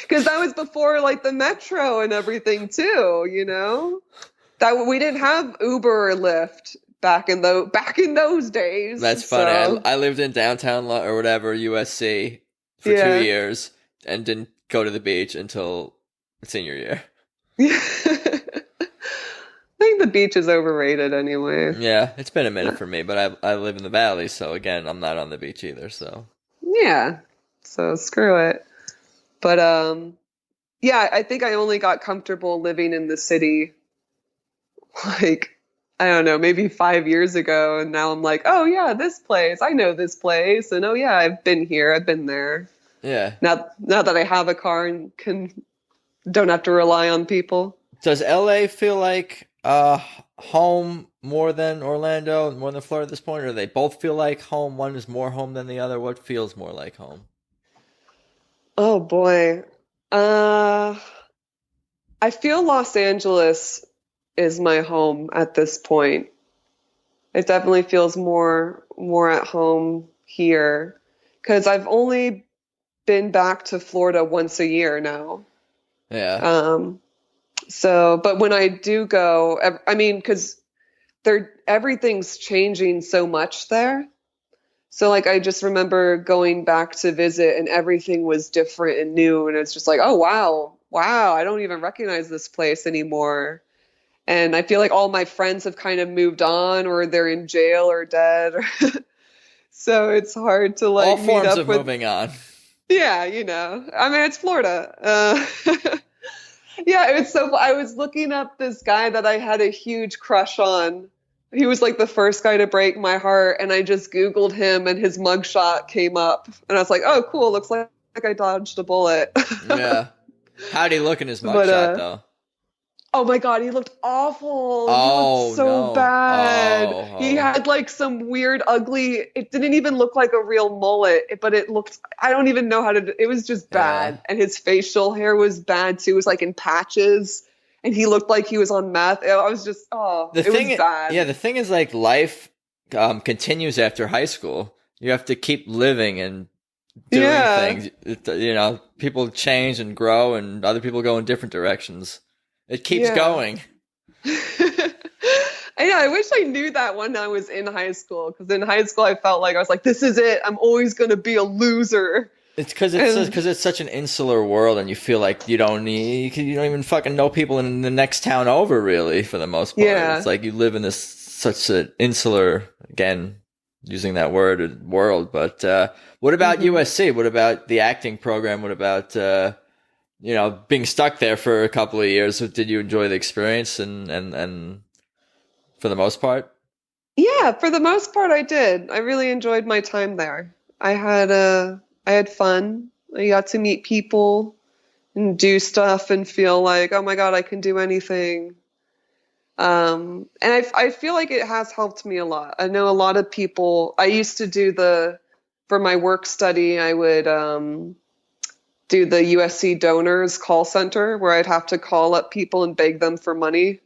Because that was before like the metro and everything too, you know? That we didn't have Uber or Lyft back in those days. That's funny. I lived in downtown or whatever, USC for 2 years and didn't go to the beach until senior year. Yeah. I think the beach is overrated anyway. Yeah, it's been a minute for me, but I live in the valley, so again, I'm not on the beach either, so. Yeah. So screw it. But yeah, I think I only got comfortable living in the city like, I don't know, maybe 5 years ago, and now I'm like, oh yeah, this place. I know this place, and oh yeah, I've been here. I've been there. Yeah. Now that I have a car and don't have to rely on people. Does LA feel like home more than Orlando, more than Florida at this point, or do they both feel like home? One is more home than the other. What feels more like home? Oh boy. I feel Los Angeles is my home at this point. It definitely feels more at home here because I've only been back to Florida once a year now. Yeah. So, but when I do go, I mean, because everything's changing so much there. So, like, I just remember going back to visit, and everything was different and new, and it's just like, oh wow, I don't even recognize this place anymore. And I feel like all my friends have kind of moved on, or they're in jail or dead. So it's hard to like all meet forms up of with, moving on. Yeah, you know. I mean, it's Florida. Yeah, it was so. I was looking up this guy that I had a huge crush on. He was like the first guy to break my heart, and I just Googled him, and his mugshot came up, and I was like, "Oh, cool! Looks like I dodged a bullet." Yeah. How'd he look in his mugshot, though? Oh my God, he looked awful. Oh, he looked so bad. Oh. He had like some weird, ugly, it didn't even look like a real mullet, but it looked, I don't even know how to, it was just bad. Yeah. And his facial hair was bad too. It was like in patches. And he looked like he was on meth. I was just, it was bad. Yeah, the thing is like life continues after high school. You have to keep living and doing things. You know, people change and grow and other people go in different directions. It keeps going. I wish I knew that when I was in high school. Because in high school, I felt like I was like, this is it. I'm always going to be a loser. It's because it's such an insular world, and you feel like you don't even fucking know people in the next town over, really, for the most part. Yeah. It's like you live in such an insular, again, using that word, world. But what about USC? What about the acting program? What about being stuck there for a couple of years? Did you enjoy the experience and for the most part? Yeah, for the most part I did. I really enjoyed my time there. I had fun. I got to meet people and do stuff and feel like, oh my God, I can do anything. And I feel like it has helped me a lot. I know a lot of people, I used to for my work study, I would do the USC donors call center where I'd have to call up people and beg them for money,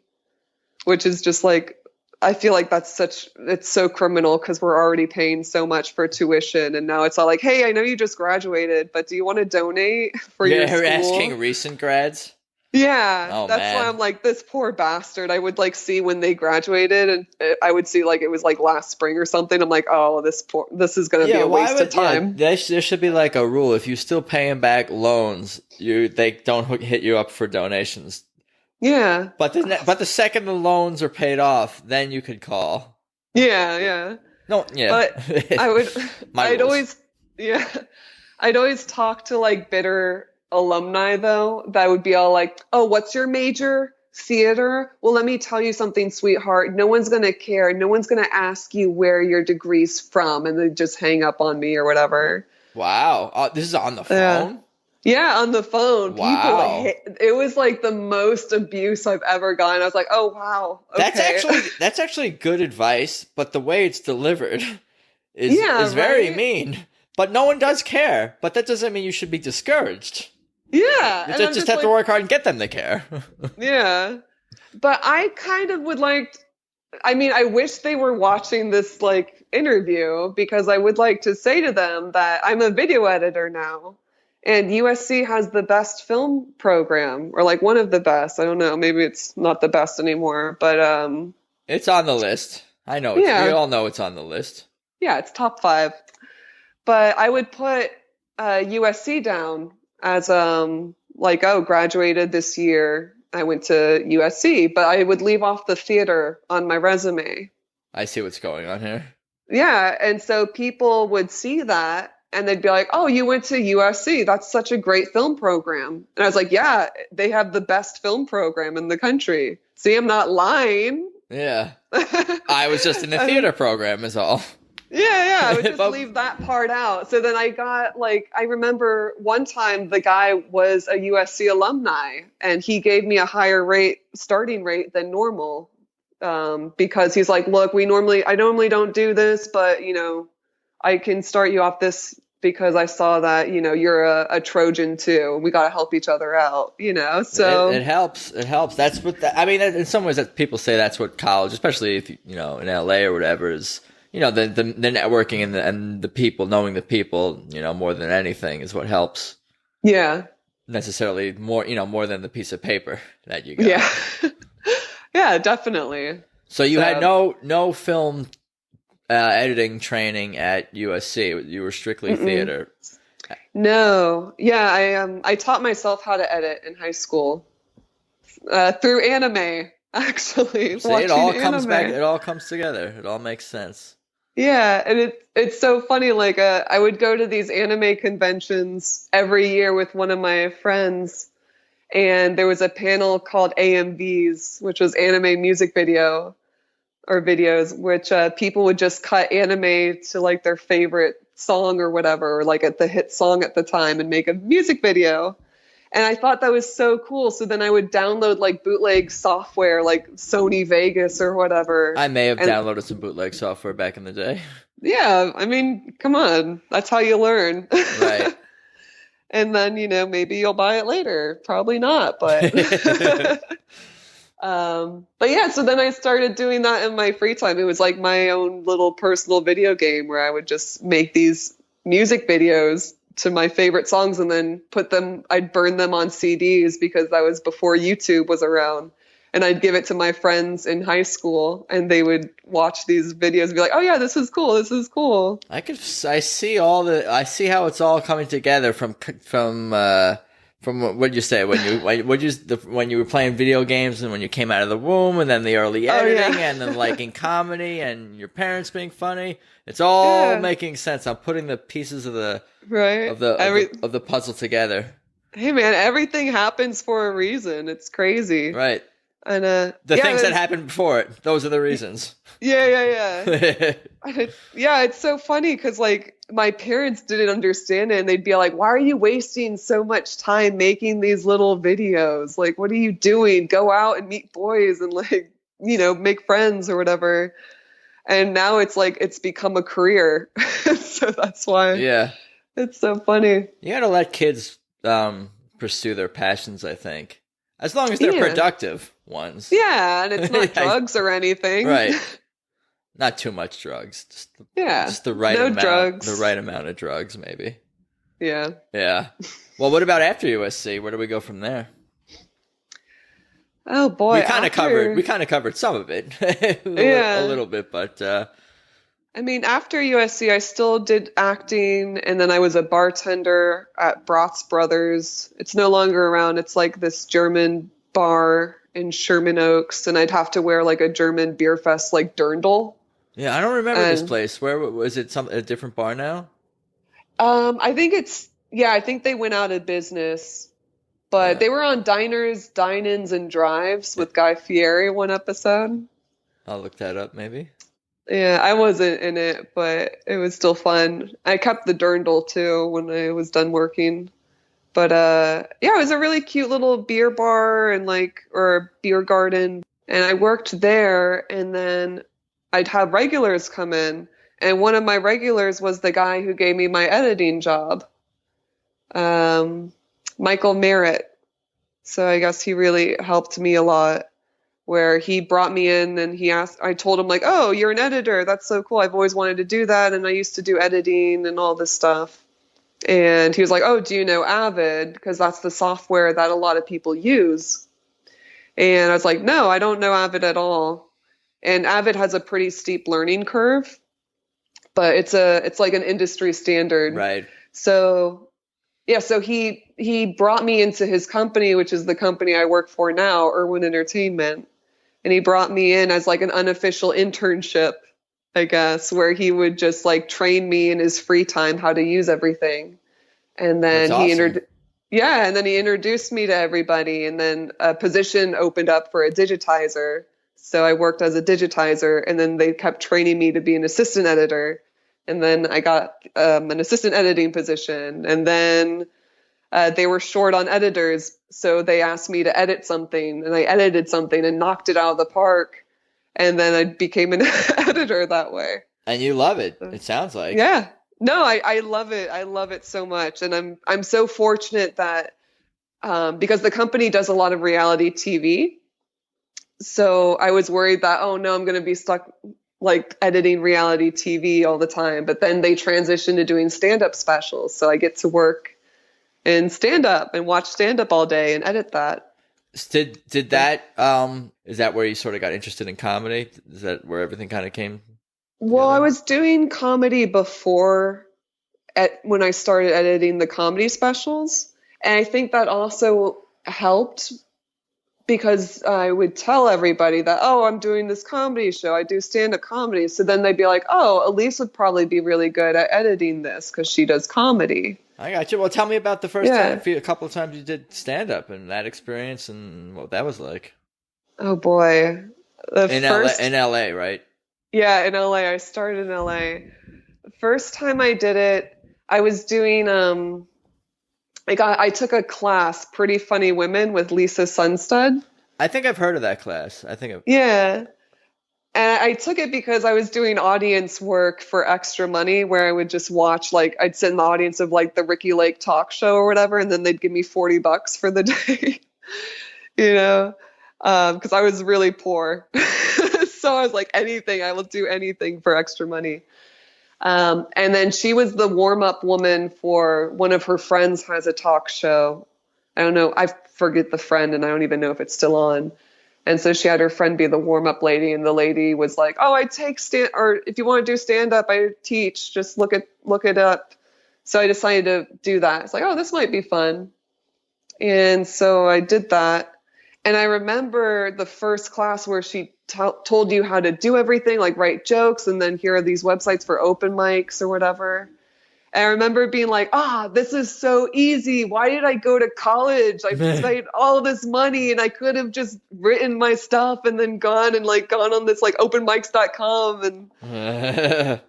which is just like, I feel like it's so criminal because we're already paying so much for tuition. And now it's all like, hey, I know you just graduated, but do you want to donate for your school? You're asking recent grads? Yeah, oh, that's man. Why I'm like, this poor bastard. I would like see when they graduated, and I would see like it was like last spring or something. I'm like, oh, this is going to be a waste of time. Yeah, there should be like a rule: if you're still paying back loans, they don't hit you up for donations. Yeah, but the second the loans are paid off, then you could call. Yeah. No, yeah. But I'd always talk to like bitter alumni though that would be all like, oh, what's your major? Theater? Well, let me tell you something, sweetheart. No one's going to care. No one's going to ask you where your degree's from, and they just hang up on me or whatever. Wow. This is on the phone? Yeah, on the phone. Wow. It was like the most abuse I've ever gotten. I was like, oh, wow. Okay. That's actually good advice, but the way it's delivered is very right? mean. But no one does care. But that doesn't mean you should be discouraged. Yeah. You And I'm just just have to like, work hard and get them to care. yeah. But I kind of would like, I mean, I wish they were watching this like interview because I would like to say to them that I'm a video editor now. And USC has the best film program, or like one of the best. I don't know, maybe it's not the best anymore, but It's on the list. I know. We yeah, all know it's on the list. yeah, it's top 5. But I would put USC down as like, oh, graduated this year. I went to USC, but I would leave off the theater on my resume. I see what's going on here. Yeah, and so people would see that and they'd be like, "Oh, you went to USC. That's such a great film program." And I was like, "Yeah, they have the best film program in the country. See, I'm not lying." Yeah. I was just in the theater program is all. Yeah, I would just leave that part out. So then I got like, I remember one time the guy was a USC alumni and he gave me a higher starting rate than normal. Because he's like, look, I normally don't do this, but I can start you off this because I saw that, you're a Trojan too. We got to help each other out, so it helps. It helps. That's what I mean, in some ways that people say that's what college, especially if, in LA or whatever is, the networking and the people, knowing the people, more than anything is what helps. Yeah. Necessarily more, more than the piece of paper that you got. Yeah. Yeah, definitely. So you had no film editing training at USC. You were strictly theater. No. Yeah, I taught myself how to edit in high school through anime, actually. See, it all comes back. It all comes together. It all makes sense. Yeah, and it's so funny. Like, I would go to these anime conventions every year with one of my friends, and there was a panel called AMVs, which was anime music video or videos, which people would just cut anime to like their favorite song or whatever, or like at the hit song at the time and make a music video. And I thought that was so cool. So then I would download like bootleg software like Sony Vegas or whatever. I may have downloaded some bootleg software back in the day. Yeah, I mean, come on. That's how you learn. Right. And then, maybe you'll buy it later. Probably not, but but yeah, so then I started doing that in my free time. It was like my own little personal video game where I would just make these music videos to my favorite songs and then I'd burn them on CDs because that was before YouTube was around. And I'd give it to my friends in high school and they would watch these videos and be like, "Oh yeah, this is cool. This is cool." I see how it's all coming together from what you say when you were playing video games and when you came out of the womb and then the early editing and then liking comedy and your parents being funny. It's all making sense. I'm putting the pieces of the of the puzzle together. Hey man, everything happens for a reason. It's crazy. Right. And the things that happened before it, those are the reasons. Yeah. Yeah, it's so funny because like my parents didn't understand it and they'd be like, "Why are you wasting so much time making these little videos? Like, what are you doing? Go out and meet boys and like, make friends or whatever." And now it's like it's become a career. So that's why. Yeah. It's so funny. You gotta let kids pursue their passions, I think. As long as they're productive ones. Yeah, and it's not drugs or anything. Right. Not too much drugs. Just the right amount. Drugs. The right amount of drugs, maybe. Yeah. Yeah. Well, what about after USC? Where do we go from there? Oh boy. We kind of covered some of it. A little bit, but I mean, after USC, I still did acting, and then I was a bartender at Brats Brothers. It's no longer around. It's like this German bar in Sherman Oaks, and I'd have to wear like a German beer fest like dirndl. Yeah, I don't remember this place. Where was it? A different bar now? I think they went out of business, but they were on Diners, Dine-Ins, and Drives with Guy Fieri one episode. I'll look that up, maybe. Yeah, I wasn't in it, but it was still fun. I kept the dirndl too when I was done working. But it was a really cute little beer bar or beer garden. And I worked there, and then I'd have regulars come in And one of my regulars was the guy who gave me my editing job, Michael Merritt. So I guess he really helped me a lot, where he brought me in and I told him like, oh, you're an editor. That's so cool. I've always wanted to do that. And I used to do editing and all this stuff. And he was like, oh, do you know Avid? Because that's the software that a lot of people use. And I was like, no, I don't know Avid at all. And Avid has a pretty steep learning curve, but it's like an industry standard. Right. So yeah, so he brought me into his company, which is the company I work for now, Irwin Entertainment. And he brought me in as like an unofficial internship, I guess, where he would just like train me in his free time how to use everything. And then and then he introduced me to everybody, and then a position opened up for a digitizer. So I worked as a digitizer, and then they kept training me to be an assistant editor. And then I got an assistant editing position, and then they were short on editors. So they asked me to edit something, and I edited something and knocked it out of the park. And then I became an editor that way. And you love it, it sounds like. Yeah. No, I love it. I love it so much. And I'm so fortunate that because the company does a lot of reality TV. So I was worried that, oh no, I'm going to be stuck like editing reality TV all the time. But then they transitioned to doing stand-up specials. So I get to work in stand-up and watch stand-up all day and edit that. Did that, is that where you sort of got interested in comedy? Is that where everything kind of came together? Well, I was doing comedy before when I started editing the comedy specials. And I think that also helped because I would tell everybody that, oh, I'm doing this comedy show. I do stand-up comedy. So then they'd be like, oh, Elise would probably be really good at editing this because she does comedy. I got you. Well, tell me about the first time, a couple of times you did stand-up and that experience and what that was like. Oh, boy. In LA, right? Yeah, in LA. I started in LA. The first time I did it, I was doing, I took a class, Pretty Funny Women with Lisa Sunstead. I think I've heard of that class. Yeah. And I took it because I was doing audience work for extra money where I would just watch, like, I'd sit in the audience of like the Ricky Lake talk show or whatever, and then they'd give me $40 for the day, you know, because I was really poor. So I was like, anything, I will do anything for extra money. And then she was the warm-up woman for one of her friends has a talk show. I don't know. I forget the friend, and I don't even know if it's still on. And so she had her friend be the warm-up lady, and the lady was like, oh, I take or if you want to do stand-up, I teach. Just look it up. So I decided to do that. It's like, oh, this might be fun. And so I did that. And I remember the first class where she told you how to do everything, like write jokes, and then here are these websites for open mics or whatever. And I remember being like, this is so easy. Why did I go to college? I spent all this money and I could have just written my stuff and then gone on this like openmics.com and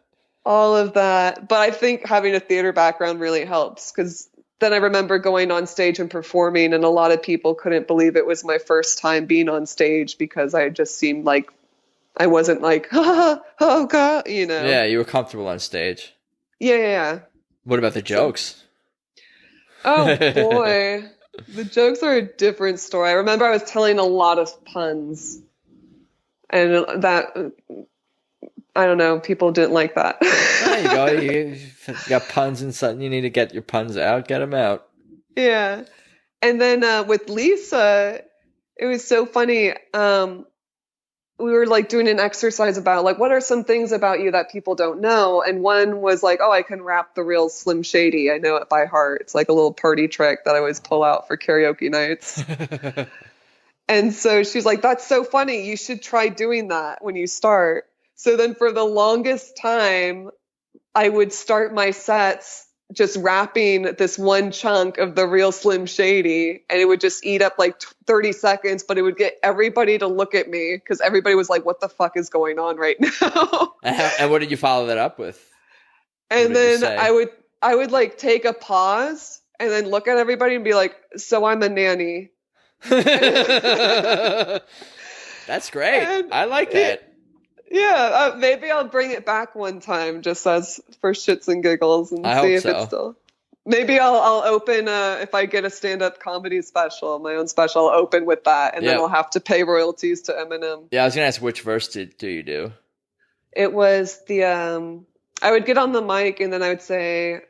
all of that. But I think having a theater background really helps because then I remember going on stage and performing, and a lot of people couldn't believe it was my first time being on stage because I just seemed like I wasn't like, oh God, you know. Yeah, you were comfortable on stage. Yeah. What about the jokes? Oh, boy. The jokes are a different story. I remember I was telling a lot of puns, and that, I don't know, people didn't like that. There you go. You got puns and something. You need to get your puns out. Get them out. Yeah. And then with Lisa, it was so funny. We were like doing an exercise about like, what are some things about you that people don't know? And one was like, oh, I can rap the real Slim Shady. I know it by heart. It's like a little party trick that I always pull out for karaoke nights. And so she's like, that's so funny. You should try doing that when you start. So then for the longest time, I would start my sets just rapping this one chunk of the real Slim Shady, and it would just eat up like 30 seconds, but it would get everybody to look at me because everybody was like, what the fuck is going on right now? And what did you follow that up with? And then I would like take a pause and then look at everybody and be like, so I'm a nanny. That's great. I like that. Yeah, maybe I'll bring it back one time just as for shits and giggles and I see hope if it's so. still. Maybe I'll open if I get a stand-up comedy special, my own special, I'll open with that, and then Yep. I'll have to pay royalties to Eminem. Yeah, I was gonna ask which verse do you do? It was the I would get on the mic and then I would say,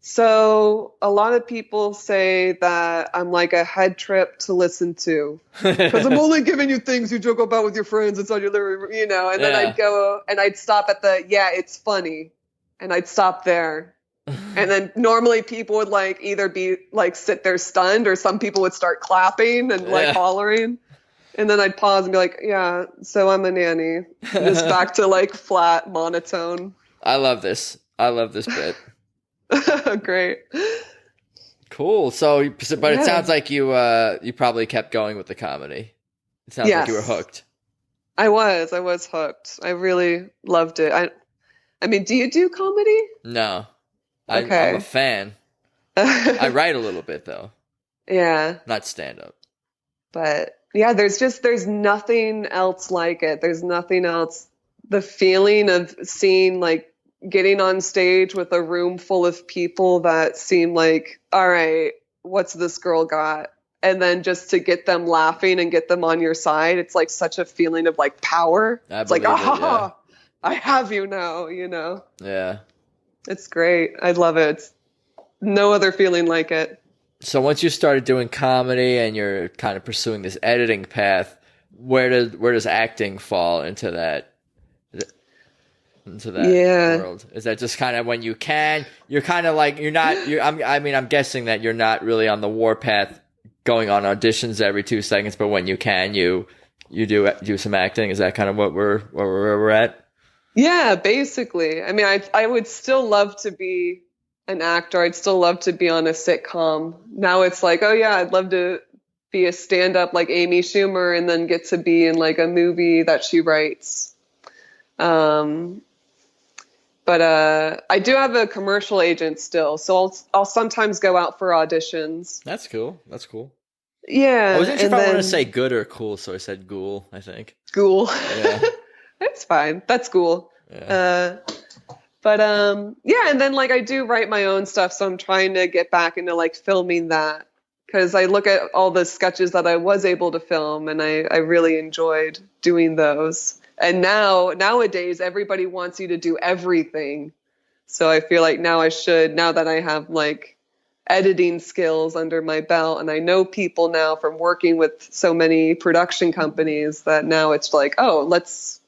so a lot of people say that I'm like a head trip to listen to because I'm only giving you things you joke about with your friends. It's on your living room, you know. And then Yeah. I'd go and I'd stop at the it's funny, and I'd stop there. And then normally people would like either be like sit there stunned, or some people would start clapping and like Yeah. hollering. And then I'd pause and be like, yeah, so I'm a nanny. Just back to like flat monotone. I love this. I love this bit. Great. Cool. So, but it Yeah. sounds like you probably kept going with the comedy. It sounds like you were Yes. hooked. I was hooked. I really loved it. I mean, do you do comedy? No. Okay. I'm a fan. I write a little bit though. Yeah. Not stand up. But yeah, there's nothing else like it. There's nothing else. The feeling of seeing like getting on stage with a room full of people that seem like, all right, what's this girl got? And then just to get them laughing and get them on your side, it's like such a feeling of like power. It's like, I have you now, you know? Yeah. It's great. I love it. It's no other feeling like it. So once you started doing comedy and you're kind of pursuing this editing path, where does acting fall into that world? Is that just kind of when you're kind of like I'm guessing that you're not really on the warpath going on auditions every 2 seconds, but when you can, you do some acting. Is that kind of what we're at? Yeah, basically. I mean, I would still love to be an actor. I'd still love to be on a sitcom. Now it's like, oh yeah, I'd love to be a stand-up like Amy Schumer and then get to be in like a movie that she writes. But I do have a commercial agent still, so I'll sometimes go out for auditions. That's cool. Yeah. I wasn't sure if I want to say good or cool, so I said ghoul, I think. Ghoul. Yeah. That's fine. That's cool. Yeah. Yeah, and then like I do write my own stuff, so I'm trying to get back into like filming that, because I look at all the sketches that I was able to film and I really enjoyed doing those. And nowadays everybody wants you to do everything. So I feel like now that I have like editing skills under my belt and I know people now from working with so many production companies, that now it's like, oh, let's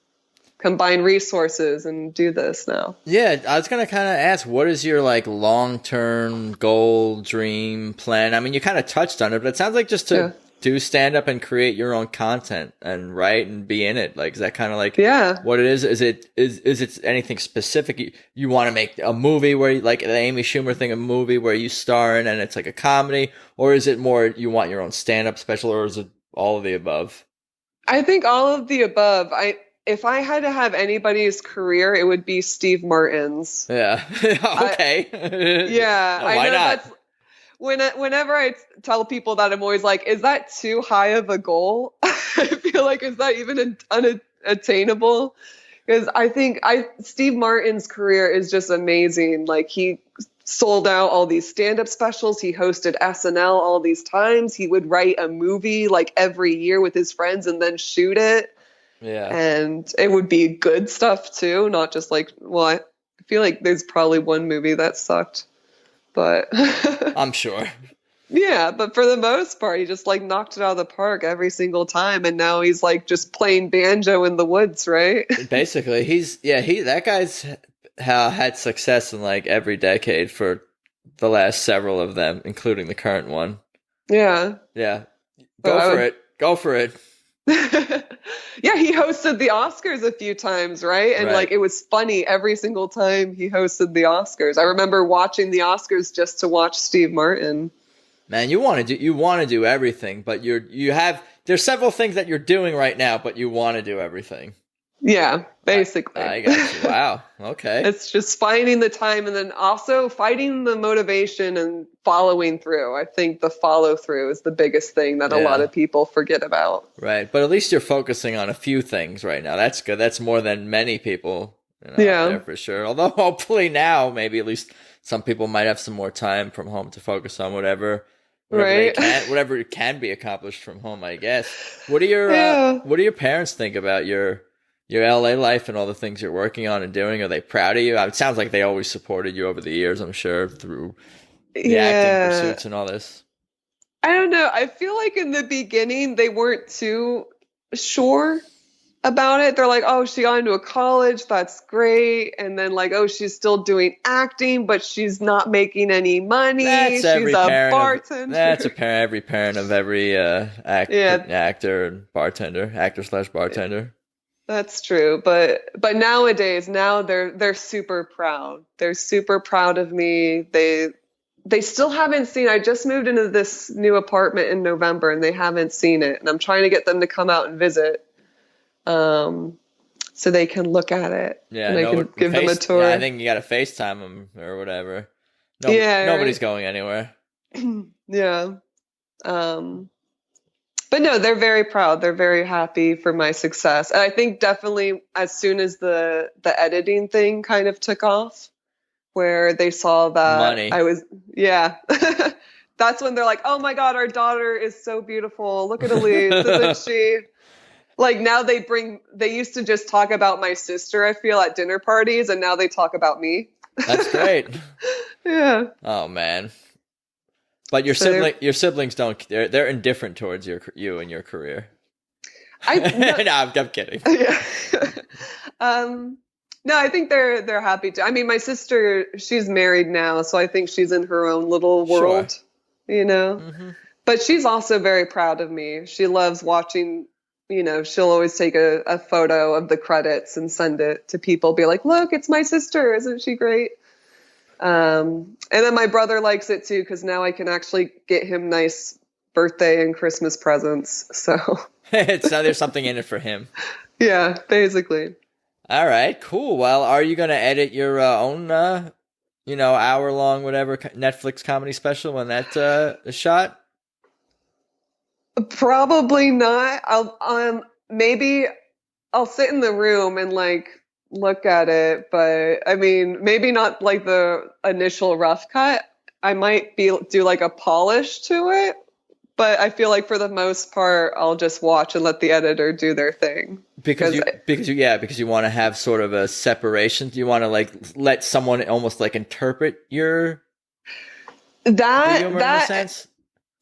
combine resources and do this now. Yeah, I was going to kind of ask, what is your like long-term goal, dream, plan? I mean, you kind of touched on it, but it sounds like just to do stand up and create your own content and write and be in it. Like, is that kind of like what it is? Is it anything specific? You want to make a movie where like the Amy Schumer thing, a movie where you star in and it's like a comedy, or is it more you want your own stand up special, or is it all of the above? I think all of the above. If I had to have anybody's career, it would be Steve Martin's. Yeah. Okay. Why not? That's whenever I tell people that, I'm always like, is that too high of a goal? I feel like, is that even unattainable? Because I think Steve Martin's career is just amazing. Like, he sold out all these stand-up specials. He hosted SNL all these times. He would write a movie like every year with his friends and then shoot it. Yeah. And it would be good stuff too, not just like, well, I feel like there's probably one movie that sucked, but I'm sure. Yeah, but for the most part, he just like knocked it out of the park every single time, and now he's like just playing banjo in the woods, right? Basically, that guy's had success in like every decade for the last several of them, including the current one. Yeah. Yeah. Go for it. Yeah, he hosted the Oscars a few times, right? And like it was funny every single time he hosted the Oscars. I remember watching the Oscars just to watch Steve Martin. Man, you want to do everything, but there's several things that you're doing right now, but you want to do everything. Yeah, basically. I got you. Wow. Okay. It's just finding the time and then also finding the motivation and following through. I think the follow through is the biggest thing that a lot Yeah. of people forget about. Right. But at least you're focusing on a few things right now. That's good. That's more than many people, out Yeah. there for sure. Although hopefully now maybe at least some people might have some more time from home to focus on whatever they Right. can, whatever can be accomplished from home, I guess. Yeah. What do your parents think about your LA life and all the things you're working on and doing? Are they proud of you? It sounds like they always supported you over the years, I'm sure, through the acting Yeah. pursuits and all this. I don't know. I feel like in the beginning they weren't too sure about it. They're like, oh, she got into a college. That's great. And then like, oh, she's still doing acting, but she's not making any money. That's She's every a parent of bartender. every parent of every Yeah, actor and bartender, actor slash bartender. that's true. But nowadays, now they're super proud. They're super proud of me. They still haven't seen. I just moved into this new apartment in November and they haven't seen it. And I'm trying to get them to come out and visit. So they can look at it Yeah, and I no can give them a tour. Yeah, I think you got to FaceTime them or whatever. No, Yeah, nobody's right. going anywhere. Yeah. But no, they're very proud. They're very happy for my success. And I think definitely as soon as the editing thing kind of took off, where they saw that Money. I was, yeah. That's when they're like, oh my God, our daughter is so beautiful. Look at Elise. Isn't she? Like now they used to just talk about my sister, I feel, at dinner parties, and now they talk about me. That's great. Yeah. Oh man. But So your siblings don't. They're indifferent towards you and your career. no, No, I'm kidding. yeah. No, I think they're happy to. I mean, my sister, she's married now, so I think she's in her own little Sure. world, you know. Hmm. But she's also very proud of me. She loves watching, she'll always take a photo of the credits and send it to people, be like, look, it's my sister. Isn't she great? And then my brother likes it too, because now I can actually get him nice birthday and Christmas presents. So, So there's something in it for him. yeah, basically. All right, cool. Well, are you going to edit your own, hour long whatever Netflix comedy special when that is shot? Probably not. Maybe I'll sit in the room and like look at it, but I mean, maybe not like the initial rough cut. I might do like a polish to it, but I feel like for the most part, I'll just watch and let the editor do their thing. Because you want to have sort of a separation. Do you want to like let someone almost like interpret the humor in a sense?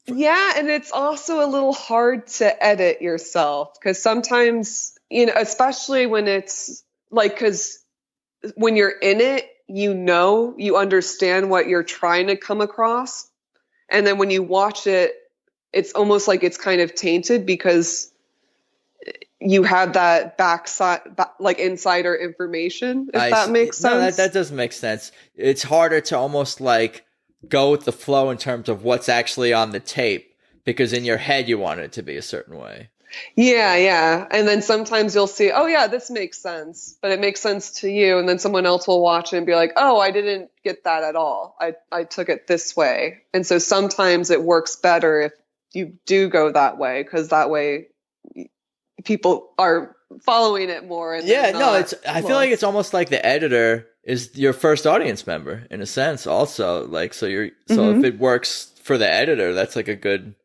Yeah, and it's also a little hard to edit yourself because sometimes, especially when it's like, because when you're in it, you understand what you're trying to come across. And then when you watch it, it's almost like it's kind of tainted because you have that like insider information, if that makes sense. No, that does make sense. It's harder to almost like go with the flow in terms of what's actually on the tape because in your head you want it to be a certain way. Yeah, yeah. And then sometimes you'll see, oh yeah, this makes sense, but it makes sense to you. And then someone else will watch it and be like, oh, I didn't get that at all. I took it this way. And so sometimes it works better if you do go that way, because that way people are following it more. And Yeah, no, I feel like it's almost like the editor is your first audience member in a sense also. Like, so if it works for the editor, that's like a good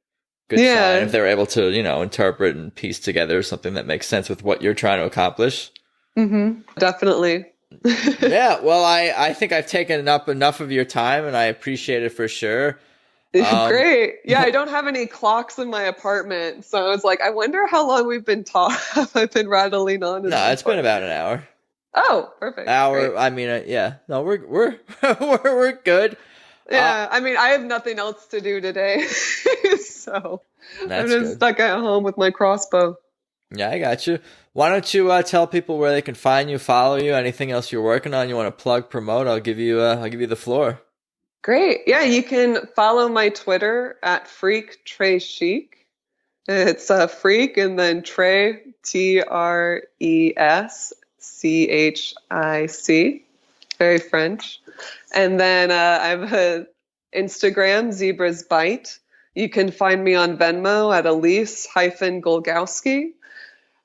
sign if they're able to, interpret and piece together something that makes sense with what you're trying to accomplish. Mm-hmm. Definitely. Yeah, well, I think I've taken up enough of your time and I appreciate it for sure. Great. Yeah, I don't have any clocks in my apartment, so I was like, I wonder how long we've been talking. I've been rattling on. No, it's been about an hour. Oh, perfect. Hour. Great. I mean, yeah. No, we're we're good. Yeah, I mean, I have nothing else to do today, so I'm just good. stuck at home with my crossbow. Yeah, I got you. Why don't you tell people where they can find you, follow you, anything else you're working on, you want to plug, promote? I'll give you the floor. Great. Yeah, you can follow my Twitter at FreakTreyChic. It's Freak and then Trey, Treschic. Very French. And then I have an Instagram, Zebras Bite. You can find me on Venmo at Elise-Golgowski.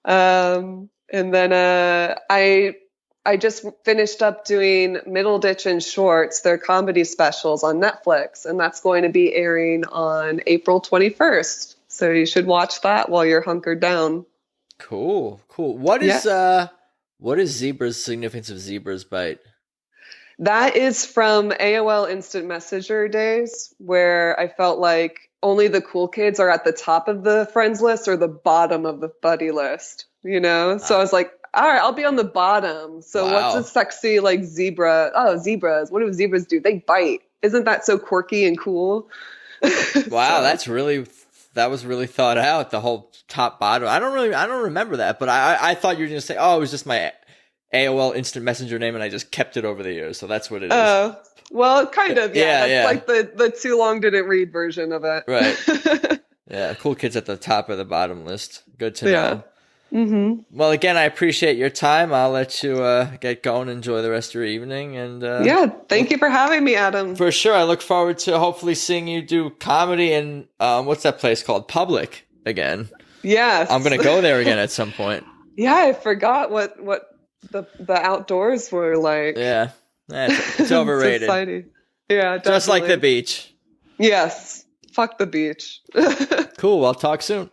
And then I just finished up doing Middle Ditch and Shorts, their comedy specials on Netflix, and that's going to be airing on April 21st. So you should watch that while you're hunkered down. Cool. What is Zebra's significance of Zebra's Bite? That is from AOL Instant Messenger days, where I felt like only the cool kids are at the top of the friends list or the bottom of the buddy list, you know? So I was like, all right, I'll be on the bottom. So what's a sexy like zebra? Oh, zebras. What do zebras do? They bite. Isn't that so quirky and cool? Wow, that was really thought out, the whole top bottom. I don't remember that, but I thought you were going to say, oh, it was just my AOL Instant Messenger name and I just kept it over the years. So that's what it is. Oh, well, kind of. Yeah. That's like the too long didn't read version of it. Right. Yeah. Cool kids at the top of the bottom list. Good to know. Mm-hmm. Well, again, I appreciate your time. I'll let you get going, enjoy the rest of your evening. And thank you for having me, Adam. For sure. I look forward to hopefully seeing you do comedy in, what's that place called? Public again. Yes. I'm going to go there again at some point. Yeah, I forgot what the outdoors were like. Yeah. It's overrated. Society. Yeah, definitely. Just like the beach. Yes. Fuck the beach. Cool. I'll talk soon.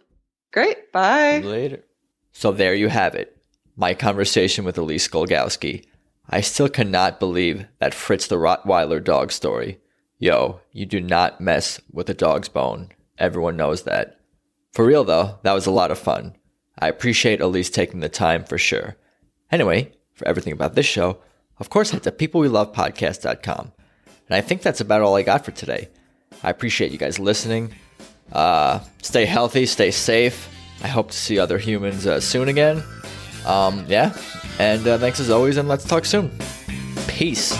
Great. Bye. Later. So there you have it. My conversation with Elise Golgowski. I still cannot believe that Fritz the Rottweiler dog story. Yo, you do not mess with a dog's bone. Everyone knows that. For real though, that was a lot of fun. I appreciate Elise taking the time for sure. Anyway, for everything about this show, of course head to peoplewelovepodcast.com. And I think that's about all I got for today. I appreciate you guys listening. Stay healthy, stay safe. I hope to see other humans soon again. And thanks as always, and let's talk soon. Peace.